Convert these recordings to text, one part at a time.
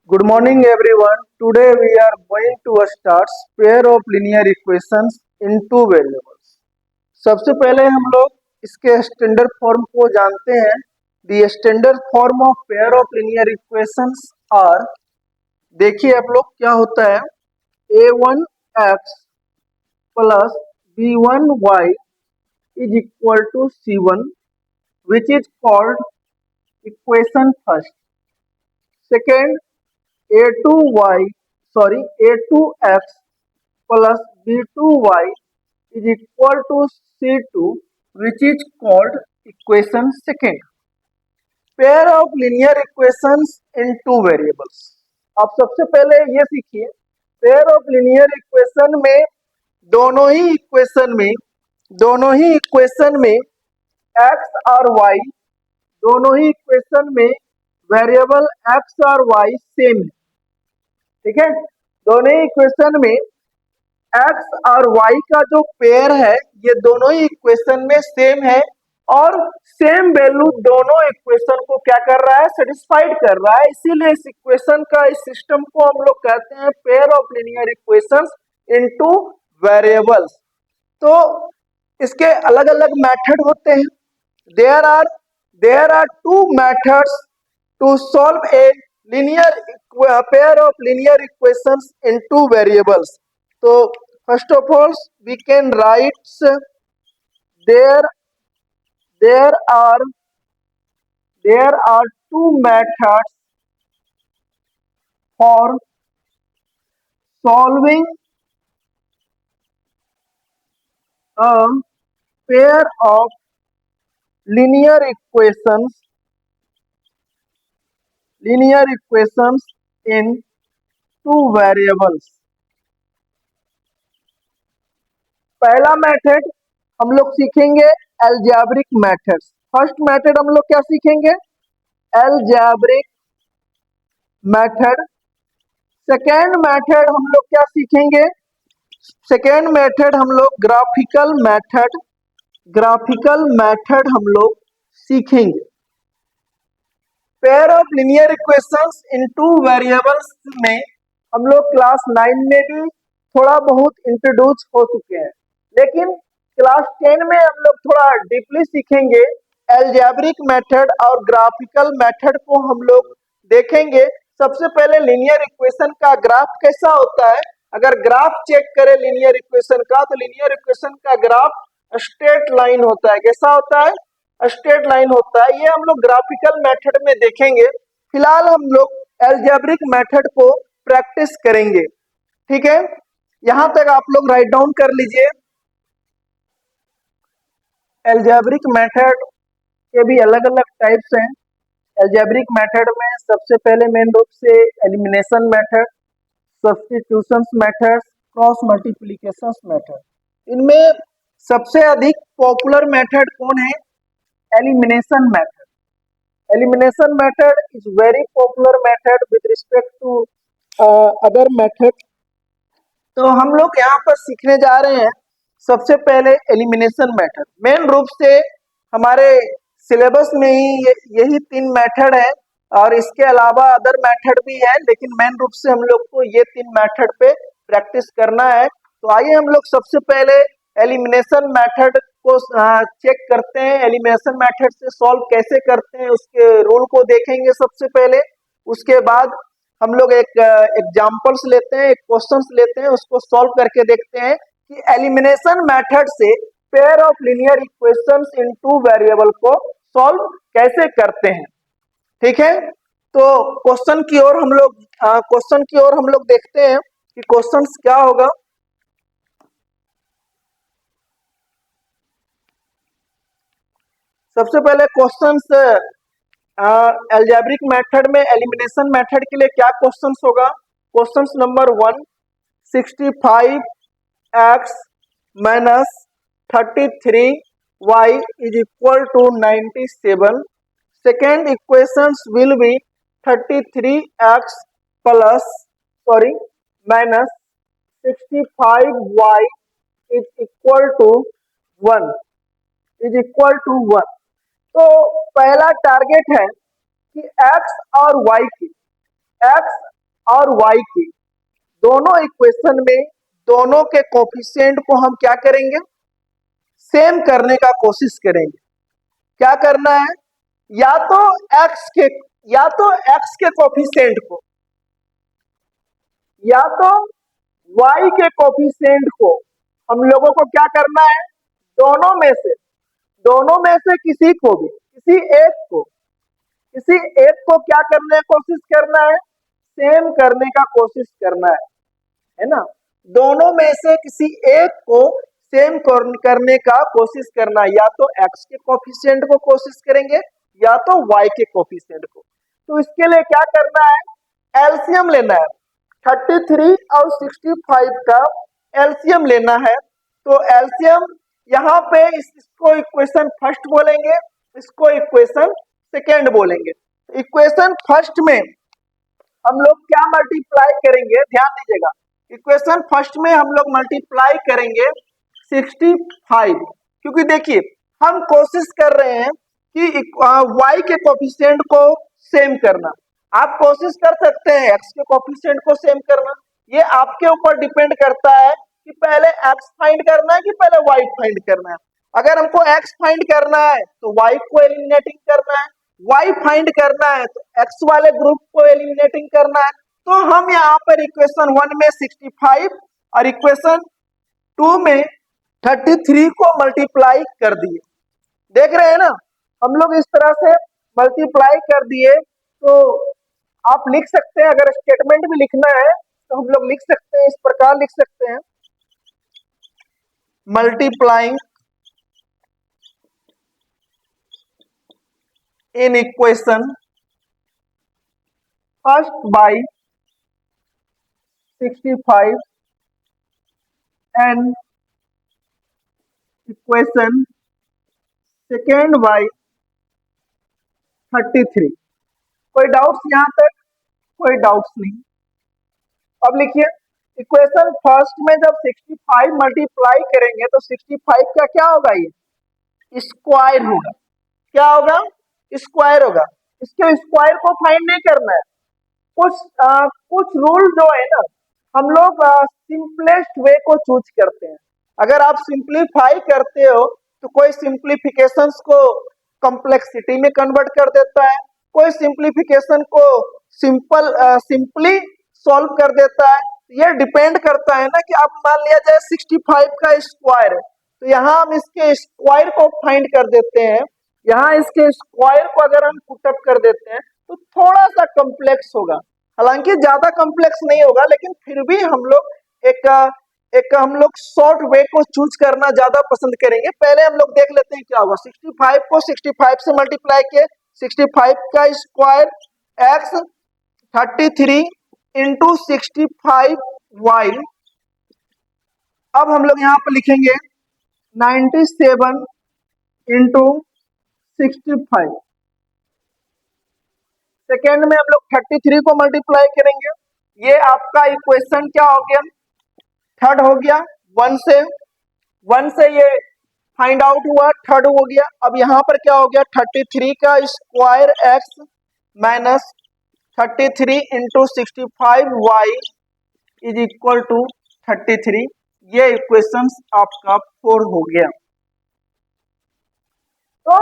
Good morning everyone. Today we are going to start pair of linear equations in two variables. सबसे पहले हम लोग इसके standard form को जानते हैं. The standard form of pair of linear equations are, देखिए आप लोग क्या होता है, a1x plus b1y is equal to c1 which is called equation first. Second, a2y sorry a2x plus b2y is equal to c2 which is called equation second. Pair of linear equations in two variables. अब सबसे पहले ये सीखिए, pair of linear equation में दोनों ही equation में x और y, दोनों ही इक्वेशन में वेरिएबल x और y सेम है. ठीक है, दोनों ही इक्वेशन में x और y का जो पेयर है ये दोनों ही इक्वेशन में सेम है और सेम वैल्यू दोनों इक्वेशन को क्या कर रहा है, सेटिस्फाइड कर रहा है. इसीलिए इस इक्वेशन का, इस सिस्टम को हम लोग कहते हैं pair of linear equations in two variables. तो इसके अलग अलग मेथड होते हैं. There are two methods to solve a linear pair of linear equations in two variables. So first of all we can write there are two methods for solving a pair of linear equations in two variables. पहला method हम लोग सीखेंगे algebraic methods. First method हम लोग क्या सीखेंगे, algebraic method. Second method हम लोग क्या सीखेंगे, सेकेंड मेथड हम लोग ग्राफिकल मेथड हम लोग सीखेंगे. Pair of linear equations in two variables में हम लोग क्लास 9 में भी थोड़ा बहुत इंट्रोड्यूस हो चुके हैं, लेकिन क्लास 10 में हम लोग थोड़ा डीपली सीखेंगे. अलजेब्रिक मेथड और ग्राफिकल मेथड को हम लोग देखेंगे. सबसे पहले लिनियर इक्वेशन का ग्राफ कैसा होता है. अगर ग्राफ चेक करें लिनियर इक्वेशन का, तो लिनियर इक्वेशन का ग्राफ स्ट्रेट लाइन होता है. कैसा होता है, स्ट्रेट लाइन होता है. ये हम लोग ग्राफिकल मेथड में देखेंगे. फिलहाल हम लोग अलजेब्रिक मेथड को प्रैक्टिस करेंगे. ठीक है, यहां तक आप लोग राइट डाउन कर लीजिए. अलजेब्रिक मेथड के भी अलग अलग टाइप्स हैं. अलजेब्रिक मेथड में सबसे पहले मेन रूप से elimination method, substitutions method, cross multiplications method. इनमें सबसे अधिक पॉपुलर मेथड कौन है, elimination method. Elimination method is very popular method with respect to other method. तो हम लोग यहाँ पर सीखने जा रहे हैं सबसे पहले एलिमिनेशन मेथड. मेन रूप से हमारे सिलेबस में ही यही तीन मेथड है और इसके अलावा अदर मेथड भी है, लेकिन मेन रूप से हम लोग को ये तीन मेथड पे प्रैक्टिस करना है. तो आइए हम लोग सबसे पहले एलिमिनेशन मेथड को चेक करते हैं. एलिमिनेशन मेथड से सॉल्व कैसे करते हैं उसके रूल को देखेंगे सबसे पहले. उसके बाद हम लोग एक एग्जांपल्स लेते हैं, एक क्वेश्चंस लेते हैं, उसको सॉल्व करके देखते हैं कि एलिमिनेशन मेथड से pair of linear equations in two variable को सॉल्व कैसे करते हैं. ठीक है, तो क्वेश्चन की ओर हम लोग देखते हैं कि क्वेश्चंस क्या होगा. सबसे पहले क्वेश्चंस अलजेब्रिक मेथड में एलिमिनेशन मेथड के लिए क्या क्वेश्चंस होगा. Questions number 1, 65x minus 33y is equal to 97. Second equations will be 33x minus 65y is equal to 1. तो पहला टारगेट है कि x और y की एक्स और वाई के दोनों इक्वेशन में दोनों के कोफिशिएंट को हम क्या करेंगे, सेम करने का कोशिश करेंगे। क्या करना है, या तो एक्स के कोफिशिएंट को या तो वाई के कोफिशिएंट को हम लोगों को क्या करना है, दोनों में से किसी एक को क्या करने की कोशिश करना है, सेम करने का कोशिश करना है ना। दोनों में से किसी एक को सेम करने का कोशिश करना है, या तो एक्स के कोफिशिएंट को कोशिश करेंगे या तो वाई के कोफिशिएंट को। तो इसके लिए क्या करना है, एलसीएम लेना है। 33 और 65 का एलसीएम लेना है। तो एलसीएम यहाँ पे इसको इक्वेशन फर्स्ट बोलेंगे, इसको इक्वेशन सेकेंड बोलेंगे। इक्वेशन फर्स्ट में हम लोग क्या मल्टीप्लाई करेंगे, ध्यान दीजिएगा। इक्वेशन फर्स्ट में हम लोग मल्टीप्लाई करेंगे 65, क्योंकि देखिए हम कोशिश कर रहे हैं कि वाई के कोफिशिएंट को सेम करना। आप कोशिश कर सकते हैं एक्स के कोफिशिएंट को सेम करना, ये आपके ऊपर डिपेंड करता है कि पहले एक्स फाइंड करना है कि पहले वाई फाइंड करना है। अगर हमको एक्स फाइंड करना है तो वाई को एलिमिनेटिंग करना है, वाई फाइंड करना है तो एक्स वाले ग्रुप को एलिमिनेटिंग करना है। तो हम यहाँ पर इक्वेशन 1 में 65 और इक्वेशन 2 में 33 को मल्टीप्लाई कर दिए। देख रहे हैं ना, हम लोग इस तरह से मल्टीप्लाई कर दिए। तो आप लिख सकते हैं, अगर स्टेटमेंट भी लिखना है तो हम लोग लिख सकते हैं, इस प्रकार लिख सकते हैं, multiplying in equation first by 65 and equation second by 33। कोई डाउट्स यहां तक? कोई डाउट्स नहीं। अब लिखिए, इक्वेशन फर्स्ट में जब 65 मल्टीप्लाई करेंगे तो 65 का क्या होगा, ये स्क्वायर होगा। क्या होगा, स्क्वायर होगा। इसके स्क्वायर को फाइंड नहीं करना है। कुछ रूल जो है ना, हम लोग सिंपलेस्ट वे को चूज करते हैं। अगर आप सिंप्लीफाई करते हो तो कोई सिंप्लीफिकेशंस को कॉम्प्लेक्सिटी में कन्वर्ट कर देता है, कोई सिंप्लीफिकेशन को सिंपली सॉल्व कर देता है। ये डिपेंड करता है ना कि आप मान लिया जाए 65 का स्क्वायर है, तो यहाँ हम इसके स्क्वायर को फाइंड कर देते हैं। यहाँ इसके स्क्वायर को अगर हम पुटअप कर देते हैं तो थोड़ा सा कॉम्प्लेक्स होगा, हालांकि ज्यादा कॉम्प्लेक्स नहीं होगा, लेकिन फिर भी हम लोग एक शॉर्ट वे को चूज करना ज्यादा पसंद करेंगे। पहले हम लोग देख लेते हैं क्या होगा। 65 को 65 से मल्टीप्लाई किए, 65 का स्क्वायर एक्स, 33 इंटू 65 वाई। अब हम लोग यहाँ पर लिखेंगे 97 इंटू 65। सेकेंड में हम लोग 33 को मल्टीप्लाई करेंगे, ये आपका इक्वेशन क्या हो गया, थर्ड हो गया। 1 से ये फाइंड आउट हुआ, थर्ड हो गया। अब यहाँ पर क्या हो गया, 33 का square x minus 33 into 65 y is equal to 33। ये इक्वेशन आपका 4 हो गया। तो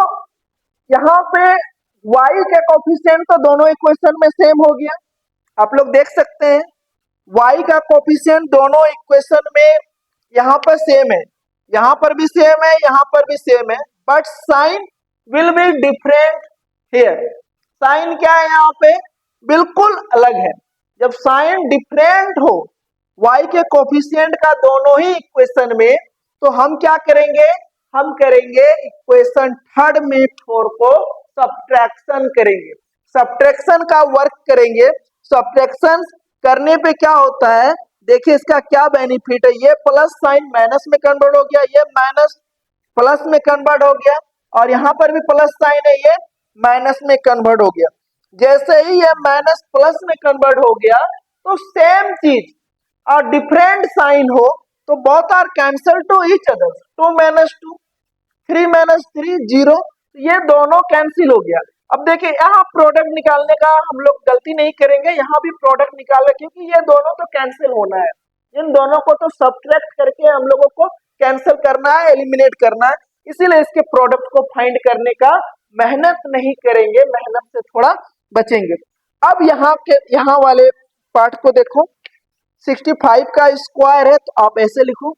यहाँ पे y के कोफिशिएंट तो दोनों इक्वेशन में सेम हो गया, आप लोग देख सकते हैं। y का कोफिशिएंट दोनों इक्वेशन में यहाँ पर सेम है, यहाँ पर भी सेम है, यहाँ पर भी सेम है, but sign will be different here. Sign क्या है यहाँ पे, बिल्कुल अलग है। जब साइन डिफरेंट हो y के कोफिशिएंट का दोनों ही इक्वेशन में, तो हम क्या करेंगे, हम करेंगे इक्वेशन थर्ड में 4 को सब्ट्रैक्शन करेंगे, सब्ट्रैक्शन का वर्क करेंगे। सब्ट्रैक्शन करने पे क्या होता है, देखिए इसका क्या बेनिफिट है। ये प्लस साइन माइनस में कन्वर्ट हो गया, ये माइनस प्लस में कन्वर्ट हो गया, और यहाँ पर भी प्लस साइन है, ये माइनस में कन्वर्ट हो गया। जैसे ही ये माइनस प्लस में कन्वर्ट हो गया, तो सेम चीज और डिफरेंट साइन हो तो both are cancel to each other. 2 - 2, 3 - 3 0, ये दोनों कैंसिल हो गया। अब देखिए यहाँ प्रोडक्ट निकालने का हम लोग गलती नहीं करेंगे, यहाँ भी प्रोडक्ट निकालना, क्योंकि ये दोनों तो कैंसिल होना है, इन दोनों को तो सब्ट्रैक्ट करके हम लोगों को कैंसिल करना है, एलिमिनेट करना है, इसीलिए इसके प्रोडक्ट को फाइंड करने का मेहनत नहीं करेंगे, मेहनत से थोड़ा बचेंगे। अब यहाँ वाले पार्ट को देखो, 65 का स्क्वायर है तो आप ऐसे लिखो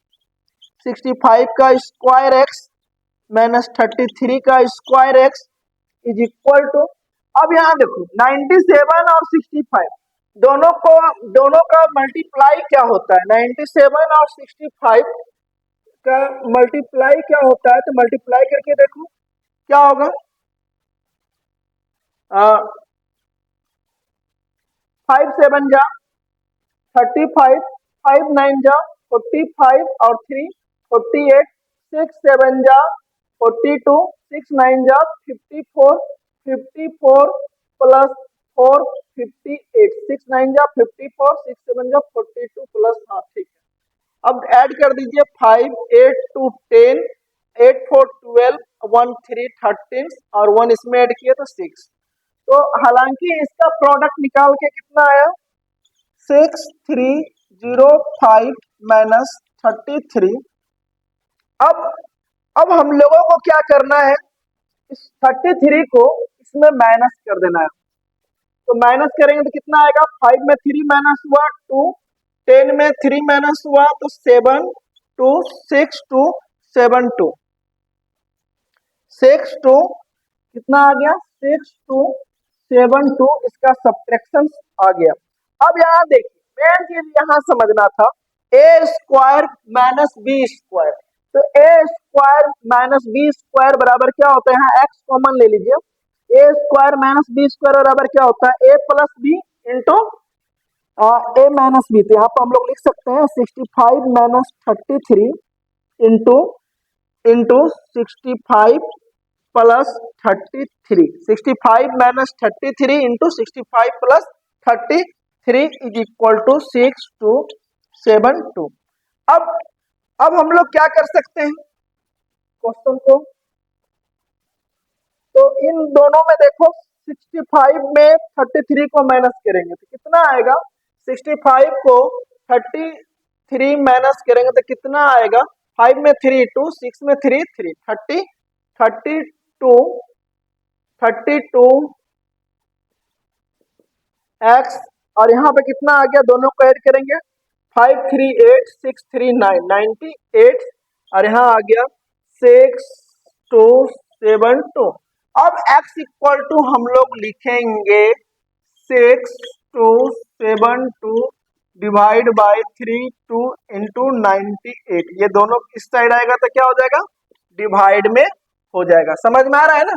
65 का स्क्वायर एक्स माइनस 33 का square x is equal to, अब यहाँ देखो 97 और 65 दोनों का मल्टीप्लाई क्या होता है, 97 और 65 का मल्टीप्लाई क्या होता है, तो मल्टीप्लाई करके देखो क्या होगा, 5 7 जा 35, 5 9 जा 45 और 3 48, 6 7 जा 42, 6 9 जा 54, 54 प्लस 4 58, 6 9 जा 54, 6 7 जा 42 प्लस, हाँ ठीक है। अब ऐड कर दीजिए 5 8 2 10, 8 4 12, 1 3 13 और 1 इसमें ऐड किया तो 6। तो हालांकि इसका प्रोडक्ट निकाल के कितना आया, 6305 माइनस 33। अब हम लोगों को क्या करना है, इस 33 को इसमें माइनस कर देना है, तो माइनस करेंगे तो कितना आएगा, 5 में 3 माइनस हुआ 2, 10 में 3 माइनस हुआ तो 7 2 6 2 7 2 6 2 कितना आ गया, 6 2 7 2, इसका सब्ट्रैक्शन आ गया। अब यहाँ देखिए मेन चीज यहाँ समझना था, a square minus b square, तो a square minus b square बराबर क्या होता है, यहाँ एक्स कॉमन ले लीजिए, a square minus b square बराबर क्या होता है, a plus b into a minus b, तो यहाँ पर हम लोग लिख सकते हैं 65 minus 33 into into 65 plus 33, 65 minus 33 into 65 plus 33 is equal to 6272। अब हम लोग क्या कर सकते हैं क्वेश्चन को, तो इन दोनों में देखो 65 में 33 को माइनस करेंगे तो कितना आएगा, 65 को 33 माइनस करेंगे तो कितना आएगा, 5 में 3 2, 6 में 3 3 30 32 32 एक्स, और यहाँ पे कितना आ गया, दोनों को ऐड करेंगे 5 3 8 6 3 9 98, और यहाँ आ गया 6 2 7 2। अब x इक्वल टू हम लोग लिखेंगे 6 2 7 2 डिवाइड बाय 3 2 इंटू 98, ये दोनों इस साइड आएगा तो क्या हो जाएगा, डिवाइड में हो जाएगा, समझ में आ रहा है ना।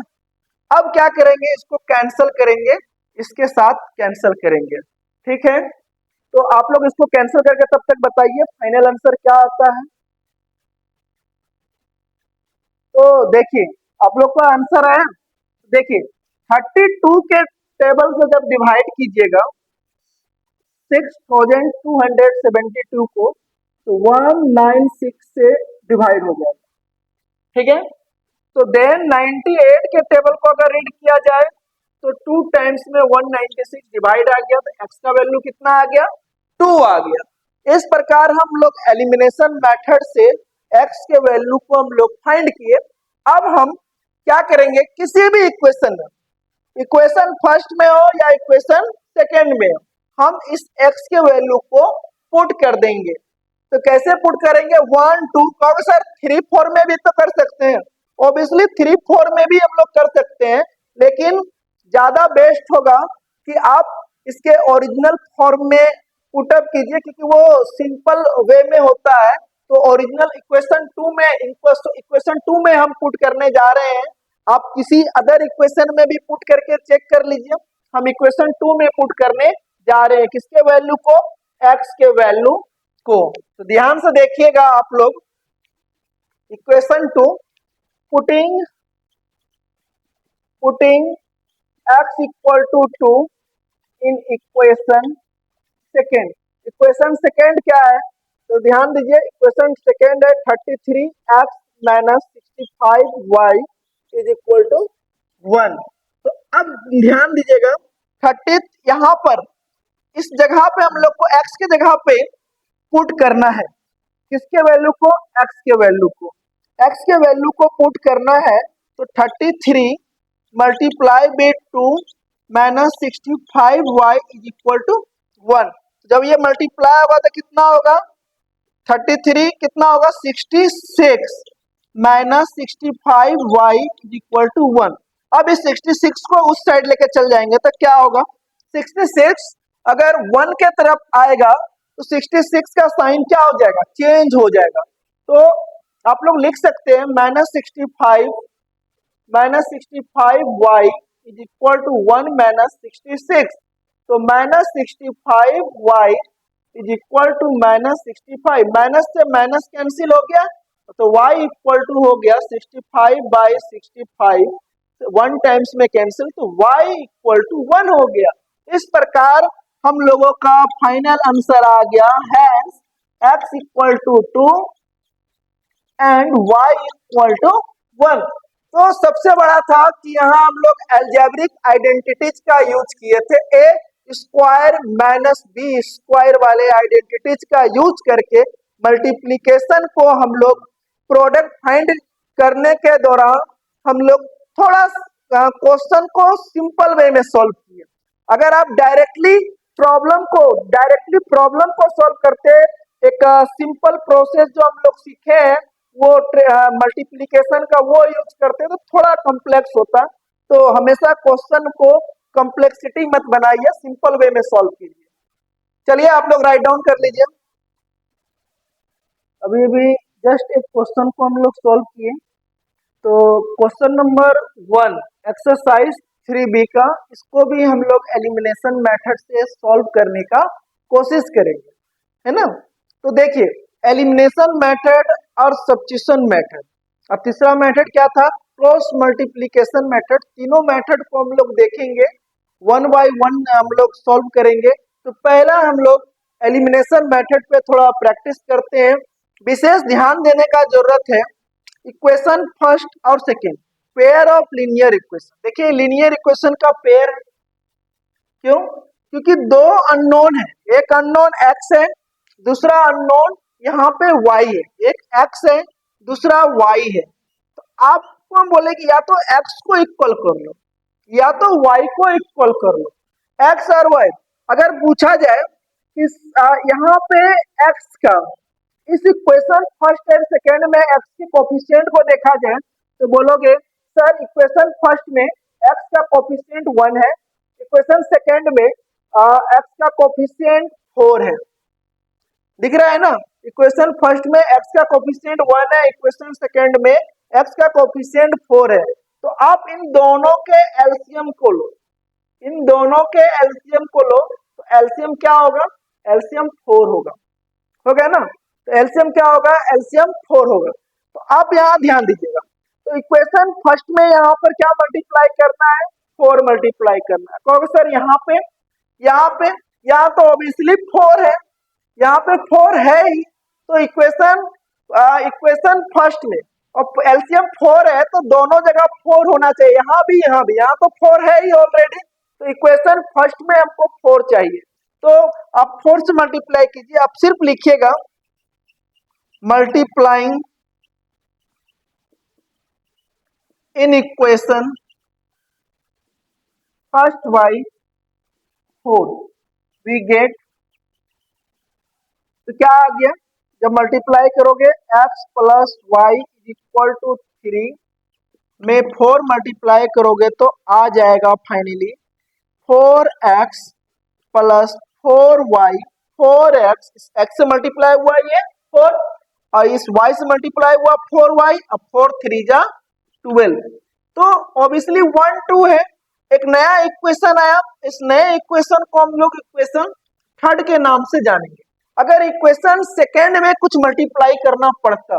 अब क्या करेंगे, इसको कैंसिल करेंगे, इसके साथ कैंसिल करेंगे, ठीक है। तो आप लोग इसको कैंसिल करके तब तक बताइए फाइनल आंसर क्या आता है। तो देखिए आप लोग का आंसर है, देखिए 32 के टेबल से जब डिवाइड कीजिएगा 6272 को, तो 196 से डिवाइड हो जाएगा, ठीक है। तो देन 98 के टेबल को अगर रीड किया जाए तो 2 टाइम्स में 196 डिवाइड आ गया, तो x का वैल्यू कितना आ गया, 2 आ गया। इस प्रकार हम लोग एलिमिनेशन मेथड से x के वैल्यू को हम लोग फाइंड किए। अब हम क्या करेंगे, किसी भी इक्वेशन में, इक्वेशन फर्स्ट में हो या इक्वेशन सेकेंड में हो, हम इस x के वैल्यू को पुट कर देंगे। तो कैसे पुट करेंगे, 1 2 कहोगे सर 3 4 में भी तो कर सकते हैं, ऑब्वियसली 3 4 में भी हम लोग कर सकते हैं, लेकिन ज्यादा बेस्ट होगा कि आप इसके ओरिजिनल फॉर्म में पुटअप कीजिए, क्योंकि वो सिंपल वे में होता है। तो ओरिजिनल इक्वेशन 2 में हम पुट करने जा रहे हैं, आप किसी अदर इक्वेशन में भी पुट करके चेक कर लीजिए। हम इक्वेशन 2 में पुट करने जा रहे हैं, किसके वैल्यू को, x के वैल्यू को। तो ध्यान से देखिएगा आप लोग, equation 2 putting x equal to 2 in equation second. Equation second क्या है, तो ध्यान दीजिए, इक्वेशन सेकेंड है 33x minus 65y is equal to 1। तो अब ध्यान दीजिएगा 30 यहाँ पर इस जगह पे हम लोग को x के जगह पे पुट करना है, किसके वैल्यू को, x के वैल्यू को, x के वैल्यू को पुट करना है। तो 33 multiply by 2 minus 65y is equal to 1। जब ये मल्टीप्लाई होगा तो कितना होगा, 33 कितना होगा 66 minus 65y is equal to 1। अब इस 66 को उस साइड लेके चल जाएंगे तो क्या होगा, 66 अगर 1 के तरफ आएगा तो 66 का साइन क्या हो जाएगा, चेंज हो जाएगा। तो आप लोग लिख सकते हैं minus 65y is equal to 1 minus 66। तो minus 65y is equal to minus 65, minus से माइनस कैंसिल हो गया तो y इक्वल टू हो गया 65 बाई 65, 1 टाइम्स में कैंसिल तो y इक्वल टू 1 हो गया। इस प्रकार हम लोगों का फाइनल आंसर आ गया है x equal to 2 and y equal to 1। तो सबसे बड़ा था कि यहाँ हम लोग एल्जेब्रिक आइडेंटिटीज का यूज किए थे, ए स्क्वायर माइनस बी स्क्वायर वाले आइडेंटिटीज का यूज करके मल्टीप्लिकेशन को हम लोग प्रोडक्ट फाइंड करने के दौरान हम लोग थोड़ा क्वेश्चन को सिंपल वे में सॉल्व किए। अगर आप डायरेक्टली प्रॉब्लम को सॉल्व करते, एक सिंपल प्रोसेस जो हम लोग सीखे हैं वो मल्टीप्लिकेशन का वो यूज करते तो थोड़ा कॉम्प्लेक्स होता। तो हमेशा क्वेश्चन को कॉम्प्लेक्सिटी मत बनाइए, सिंपल वे में सॉल्व कीजिए। चलिए आप लोग राइट डाउन कर लीजिए। अभी अभी जस्ट एक क्वेश्चन को हम लोग सॉल्व किए। तो क्वेश्चन नंबर 1 एक्सरसाइज 3B का, इसको भी हम लोग एलिमिनेशन मेथड से सॉल्व करने का कोशिश करेंगे, है ना। तो देखिए एलिमिनेशन मेथड और सब्स्टिट्यूशन मेथड, और तीसरा मेथड क्या था, क्रॉस मल्टीप्लिकेशन मेथड। तीनों मेथड को हम लोग देखेंगे, 1 बाय 1 हम लोग सॉल्व करेंगे। तो पहला हम लोग एलिमिनेशन मेथड पे थोड़ा प्रैक्टिस करते हैं। विशेष ध्यान देने का जरूरत है इक्वेशन फर्स्ट और second, pair of linear equation. देखिए लीनियर इक्वेशन का पेयर क्यों, क्योंकि दो अननोन है, एक अननोन x है, दूसरा अननोन यहाँ पे y है। एक x है दूसरा y है, तो आपको हम बोले कि या तो x को इक्वल कर लो या तो y को इक्वल कर लो, x और y। अगर पूछा जाए कि यहाँ पे x का इस इक्वेशन फर्स्ट एंड सेकेंड में x के कोफिशिएंट को देखा जाए तो बोलोगे सर इक्वेशन फर्स्ट में x का कोफिशिएंट 1 है, इक्वेशन सेकेंड में x का कोफिशिएंट 4 है। दिख रहा है ना, इक्वेशन फर्स्ट में x का कोफिशिएंट 1 है, इक्वेशन सेकेंड में x का कोफिशिएंट 4 है। तो आप इन दोनों के एलसीएम को लो, इन दोनों के एलसीएम को लो, तो एलसीएम क्या होगा, एलसीएम 4 होगा, हो गया ना। तो एलसीएम क्या होगा, एलसीएम 4 होगा। तो आप यहाँ ध्यान दीजिएगा, तो इक्वेशन फर्स्ट में यहाँ पर क्या मल्टीप्लाई करना है, 4 मल्टीप्लाई करना है। कहोगे सर यहाँ तो ऑब्वियसली 4 है, यहाँ पे 4 है ही, तो इक्वेशन फर्स्ट में और एलसीएम 4 है तो दोनों जगह 4 होना चाहिए, यहाँ भी यहाँ तो 4 है ही ऑलरेडी। तो इक्वेशन फर्स्ट में हमको 4 चाहिए, तो आप 4 से मल्टीप्लाई कीजिए। आप सिर्फ लिखिएगा multiplying in equation first by 4 we get, तो क्या आ गया, जब मल्टीप्लाई करोगे x plus y equal to 3 में 4 मल्टीप्लाई करोगे तो आ जाएगा finally 4x plus 4y, 4x इस x से मल्टीप्लाई हुआ ये 4 और इस y से मल्टीप्लाई हुआ 4y, अब 4 3 जा 12। तो ऑब्वियसली 1 2 है, एक नया इक्वेशन आया, इस नए इक्वेशन को हम लोग इक्वेशन थर्ड के नाम से जानेंगे। अगर इक्वेशन सेकेंड में कुछ मल्टीप्लाई करना पड़ता,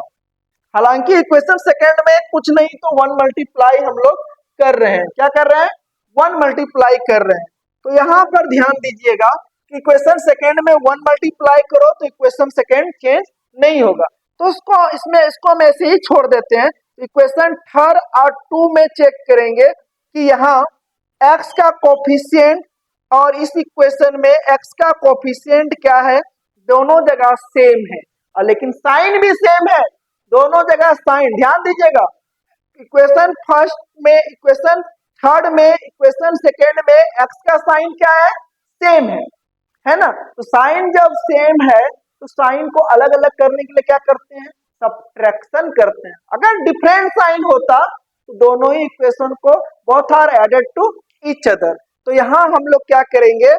हालांकि इक्वेशन सेकेंड में कुछ नहीं तो 1 मल्टीप्लाई हम लोग कर रहे हैं, क्या कर रहे हैं, 1 मल्टीप्लाई कर रहे हैं। तो यहाँ पर ध्यान दीजिएगा कि इक्वेशन सेकेंड में 1 मल्टीप्लाई करो तो इक्वेशन सेकेंड चेंज नहीं होगा, तो इसको हम ऐसे ही छोड़ देते हैं। इक्वेशन थर्ड और 2 में चेक करेंगे कि यहाँ एक्स का कोफिशिएंट और इस इक्वेशन में एक्स का कोफिशिएंट क्या है, दोनों जगह सेम है और लेकिन साइन भी सेम है, दोनों जगह साइन। ध्यान दीजिएगा, इक्वेशन फर्स्ट में, इक्वेशन थर्ड में, इक्वेशन सेकेंड में एक्स का साइन क्या है, सेम है ना। तो साइन जब सेम है तो साइन को अलग अलग करने के लिए क्या करते हैं, सब्ट्रैक्शन करते हैं। अगर डिफरेंट साइन होता तो दोनों ही इक्वेशन को both are added to each other. तो यहां हम लोग क्या करेंगे,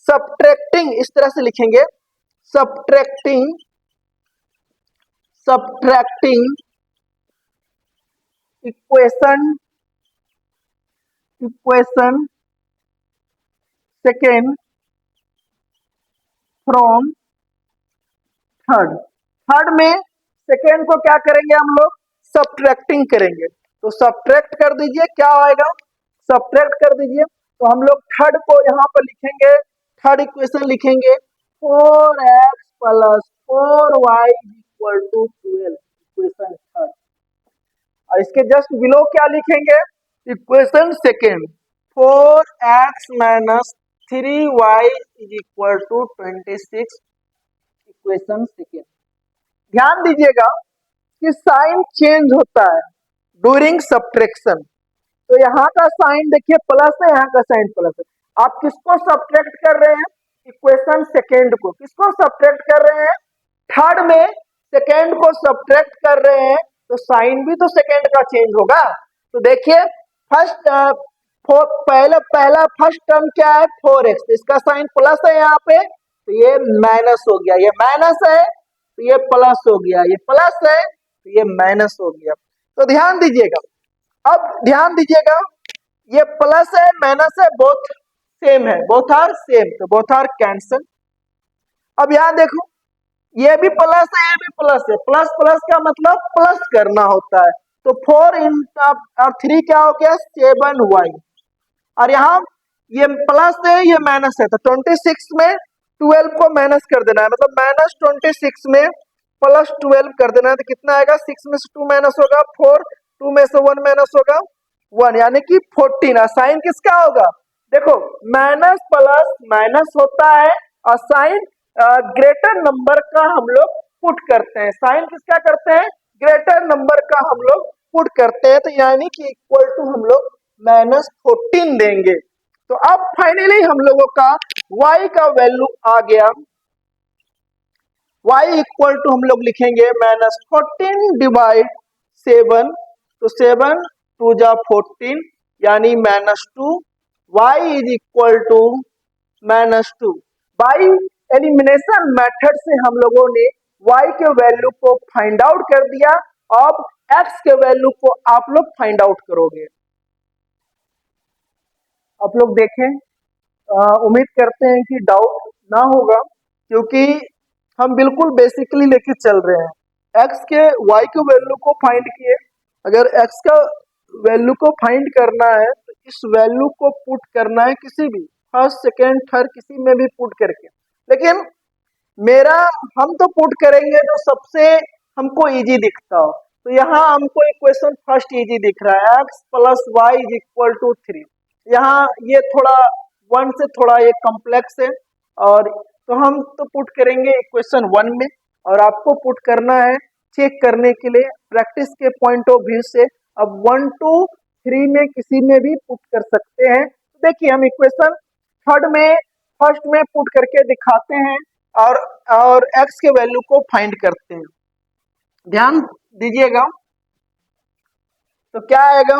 सब्ट्रैक्टिंग, इस तरह से लिखेंगे, subtracting, subtracting equation, equation second from third. Third में सेकेंड को क्या करेंगे हम लोग, सब्ट्रैक्टिंग करेंगे। तो सब्ट्रैक्ट कर दीजिए, क्या आएगा, सब्ट्रैक्ट कर दीजिए। तो हम लोग थर्ड को यहाँ पर लिखेंगे, थर्ड इक्वेशन लिखेंगे 4x plus 4y equal to 12, equation third. और इसके जस्ट बिलो क्या लिखेंगे, equation second 4x minus 3y is equal to 26, equation second. ध्यान दीजिएगा कि साइन चेंज होता है ड्यूरिंग सब्ट्रैक्शन। तो यहाँ का साइन देखिए प्लस है, यहाँ का साइन प्लस है। आप किसको सब्ट्रैक्ट कर रहे हैं, इक्वेशन सेकेंड को। किसको सब्ट्रैक्ट कर रहे हैं, थर्ड में सेकेंड को सब्ट्रैक्ट कर रहे हैं, तो साइन भी तो सेकेंड का चेंज होगा। तो देखिए फर्स्ट पहला पहला फर्स्ट टर्म क्या है 4x, इसका साइन प्लस है यहाँ पे, तो ये माइनस हो गया, ये माइनस है तो ये प्लस हो गया, ये प्लस है तो ये माइनस हो गया। तो ध्यान दीजिएगा, अब ध्यान दीजिएगा, ये प्लस है माइनस है, बोथ सेम है, बोथ आर सेम, तो बोथ आर कैंसल। अब यहाँ देखो, ये भी प्लस है, ये भी प्लस है, प्लस प्लस का मतलब प्लस करना होता है। तो 4 इन और 3 क्या हो गया 7y, और यहाँ ये प्लस है ये माइनस है, तो 26 में 12 को माइनस कर देना है, मतलब माइनस 26 में प्लस 12 कर देना है, तो कितना आएगा, 6 में से 2 माइनस होगा 4, 2 में से 1 माइनस होगा 1, यानी कि 14। साइन किसका होगा, देखो माइनस प्लस माइनस होता है और साइन ग्रेटर नंबर का हम लोग पुट करते हैं। साइन किसका करते हैं, ग्रेटर नंबर का हम लोग पुट करते हैं, तो यानी कि इक्वल टू हम लोग -14 देंगे। तो अब फाइनली हम लोगों का y का वैल्यू आ गया, y इक्वल टू हम लोग लिखेंगे -14 डिवाइड 7, तो 7 2 जा 14 यानी -2, y is equal to -2। By elimination method से हम लोगों ने y के वैल्यू को फाइंड आउट कर दिया। अब x के वैल्यू को आप लोग फाइंड आउट करोगे। आप लोग देखें, उम्मीद करते हैं कि डाउट ना होगा, क्योंकि हम बिल्कुल बेसिकली लेके चल रहे हैं। x के y के वैल्यू को फाइंड किए, अगर x का वैल्यू को फाइंड करना है तो इस वैल्यू को पुट करना है किसी भी फर्स्ट सेकेंड थर्ड किसी में भी पुट करके, लेकिन मेरा हम तो पुट करेंगे जो सबसे हमको इजी दिखता हो। तो यहाँ हमको इक्वेशन फर्स्ट इजी दिख रहा है, x plus y is equal to 3। यहाँ ये थोड़ा वन से थोड़ा ये कॉम्प्लेक्स है, और तो हम तो पुट करेंगे इक्वेशन 1 में, और आपको पुट करना है चेक करने के लिए प्रैक्टिस के पॉइंट ऑफ व्यू से। अब 1 2 3 में किसी में भी पुट कर सकते हैं। तो देखिए हम इक्वेशन थर्ड में फर्स्ट में पुट करके दिखाते हैं और x के वैल्यू को फाइंड करते हैं। ध्यान दीजिएगा, तो क्या आएगा,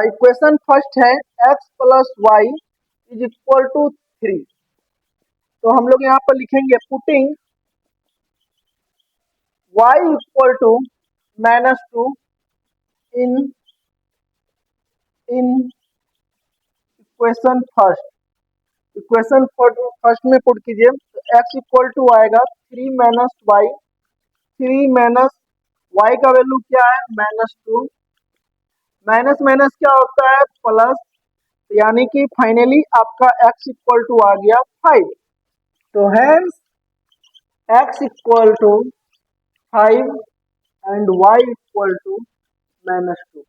इक्वेशन फर्स्ट है x plus y is equal to 3। तो हम लोग यहाँ पर लिखेंगे putting y equal to -2 in equation first. Equation first में पुट कीजिए, तो x इक्वल टू आएगा 3 माइनस वाई, 3 माइनस वाई का वैल्यू क्या है -2, माइनस माइनस क्या होता है प्लस, यानी कि फाइनली आपका x इक्वल टू आ गया 5। तो hence x equal to 5 and y equal to -2।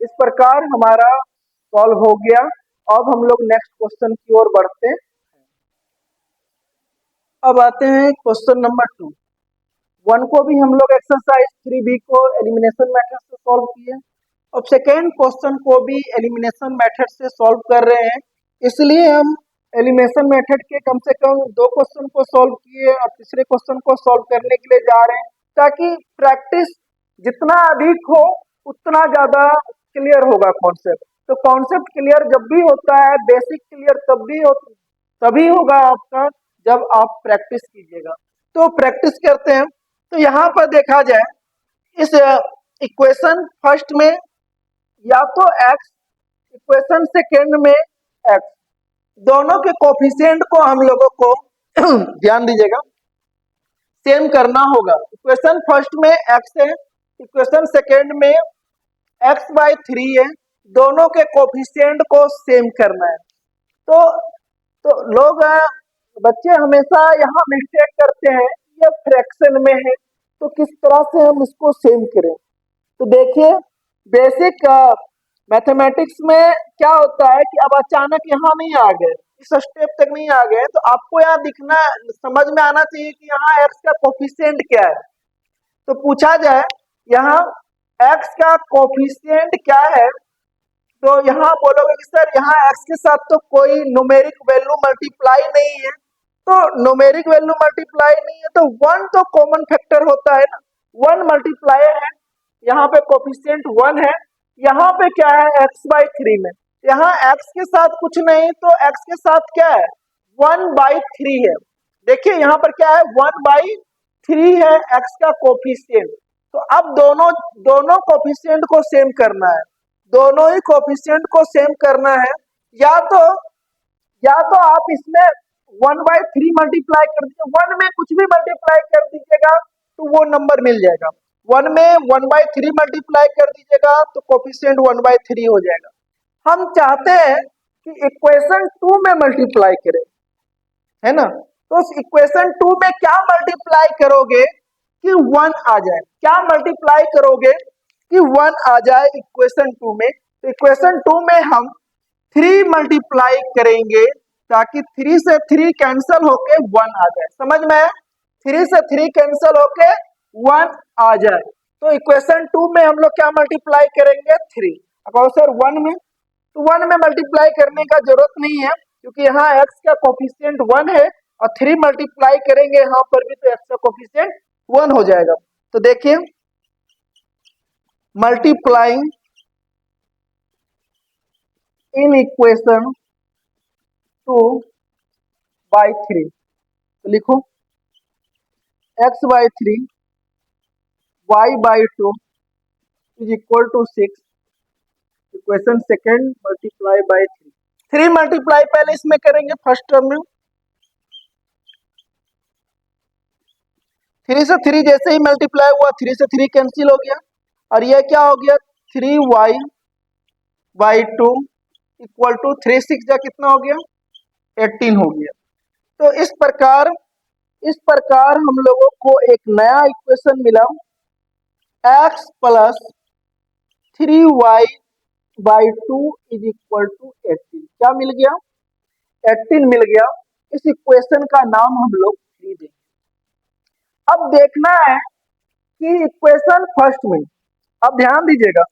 इस प्रकार हमारा सॉल्व हो गया। अब हम लोग नेक्स्ट क्वेश्चन की ओर बढ़ते हैं। अब आते हैं क्वेश्चन नंबर 2। 1 को भी हम लोग एक्सरसाइज 3B को एलिमिनेशन मेथड से सॉल्व किए। अब सेकेंड क्वेश्चन को भी एलिमिनेशन मेथड से सॉल्व कर रहे हैं, इसलिए हम एलिमिनेशन मेथड के कम से कम 2 क्वेश्चन को सॉल्व किए और तीसरे क्वेश्चन को सॉल्व करने के लिए जा रहे हैं, ताकि प्रैक्टिस जितना अधिक हो उतना ज्यादा क्लियर होगा कॉन्सेप्ट। तो कॉन्सेप्ट क्लियर जब भी होता है, बेसिक क्लियर तभी होगा आपका जब आप प्रैक्टिस कीजिएगा। तो प्रैक्टिस करते हैं। तो यहाँ पर देखा जाए इस इक्वेशन फर्स्ट में या तो x, इक्वेशन सेकेंड में x, दोनों के कोफिशिएंट को हम लोगों को ध्यान दीजिएगा सेम करना होगा। इक्वेशन फर्स्ट में x है, इक्वेशन सेकेंड में x/3 है, दोनों के कोफिशिएंट को सेम करना है। तो लोग बच्चे हमेशा यहाँ मिस्टेक करते हैं, ये फ्रैक्शन में है तो किस तरह से हम इसको सेम करें। तो देखिए बेसिक मैथमेटिक्स में क्या होता है कि अब अचानक यहाँ नहीं आ गए, इस स्टेप तक नहीं आ गए, तो आपको यहाँ दिखना समझ में आना चाहिए कि यहाँ x का कोफिशिएंट क्या है। तो पूछा जाए यहाँ x का कोफिशिएंट क्या है, तो यहाँ बोलोगे कि सर यहाँ x के साथ तो कोई न्यूमेरिक वैल्यू मल्टीप्लाई नहीं है। तो न्यूमेरिक वैल्यू मल्टीप्लाई नहीं है तो 1 तो कॉमन फैक्टर होता है ना, 1 मल्टीप्लायर है, यहाँ पे कोफिशिएंट 1 है, यहाँ पे क्या है x/3 में, यहाँ x के साथ कुछ नहीं तो x के साथ क्या है 1/3 है। देखिए यहाँ पर क्या है 1/3 है x का कोफिशिएंट। तो अब दोनों कोफिशिएंट को सेम करना है, दोनों ही कोफिशिएंट को सेम करना है। या तो आप इसमें 1/3 मल्टीप्लाई कर दीजिए, 1 में कुछ भी मल्टीप्लाई कर दीजिएगा तो वो नंबर मिल जाएगा। 1 में 1/3 मल्टीप्लाई कर दीजिएगा तो कोफिशिएंट 1/3 हो जाएगा। हम चाहते हैं कि इक्वेशन 2 में मल्टीप्लाई करें, है ना। तो उस इक्वेशन 2 में क्या मल्टीप्लाई करोगे कि 1 आ जाए, क्या मल्टीप्लाई करोगे कि 1 आ जाए इक्वेशन 2 में। तो इक्वेशन 2 में हम 3 मल्टीप्लाई करेंगे ताकि 3 से 3 कैंसिल होके 1 आ जाए। समझ में आया, 3 से 3 कैंसिल होके 1 आ जाए। तो इक्वेशन 2 में हम लोग क्या मल्टीप्लाई करेंगे 3। अब सर 1 में, तो 1 में मल्टीप्लाई करने का जरूरत नहीं है क्योंकि यहाँ x का कोफिशिएंट 1 है और 3 मल्टीप्लाई करेंगे यहाँ पर भी तो x का कोफिशिएंट 1 हो जाएगा। तो देखिए मल्टीप्लाइंग इन इक्वेशन 2/3, तो लिखो x/3 y/2 is equal to 6, equation second multiply by 3 multiply पहले इसमें करेंगे फर्स्ट टर्म में, 3 से 3 जैसे ही मल्टीप्लाई हुआ 3 से 3 कैंसिल हो गया और ये क्या हो गया 3y/2 इक्वल टू 3 6 जा कितना हो गया 18 हो गया। तो इस प्रकार हम लोगों को एक नया इक्वेशन मिला, x plus 3y/2 is equal to 18। क्या मिल गया 18 मिल गया। इस इक्वेशन का नाम हम लोग 3 देंगे। अब देखना है कि इक्वेशन फर्स्ट में, अब ध्यान दीजिएगा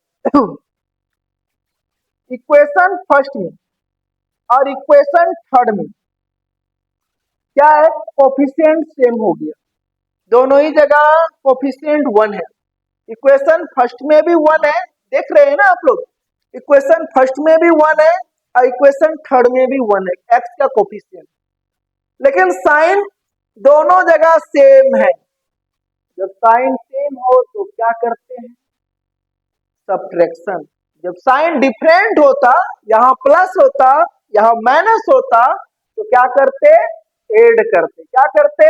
इक्वेशन फर्स्ट में और इक्वेशन थर्ड में क्या है कोफिशिएंट सेम हो गया, दोनों ही जगह कोफिशिएंट 1 है। इक्वेशन फर्स्ट में भी 1 है, देख रहे हैं ना आप लोग, इक्वेशन फर्स्ट में भी 1 है और इक्वेशन थर्ड में भी 1 है x का कोफिशिएंट, लेकिन साइन दोनों जगह सेम है। जब साइन सेम हो तो क्या करते हैं सब्ट्रैक्शन। जब साइन डिफरेंट होता, यहाँ प्लस होता यहाँ माइनस होता, तो क्या करते ऐड करते, क्या करते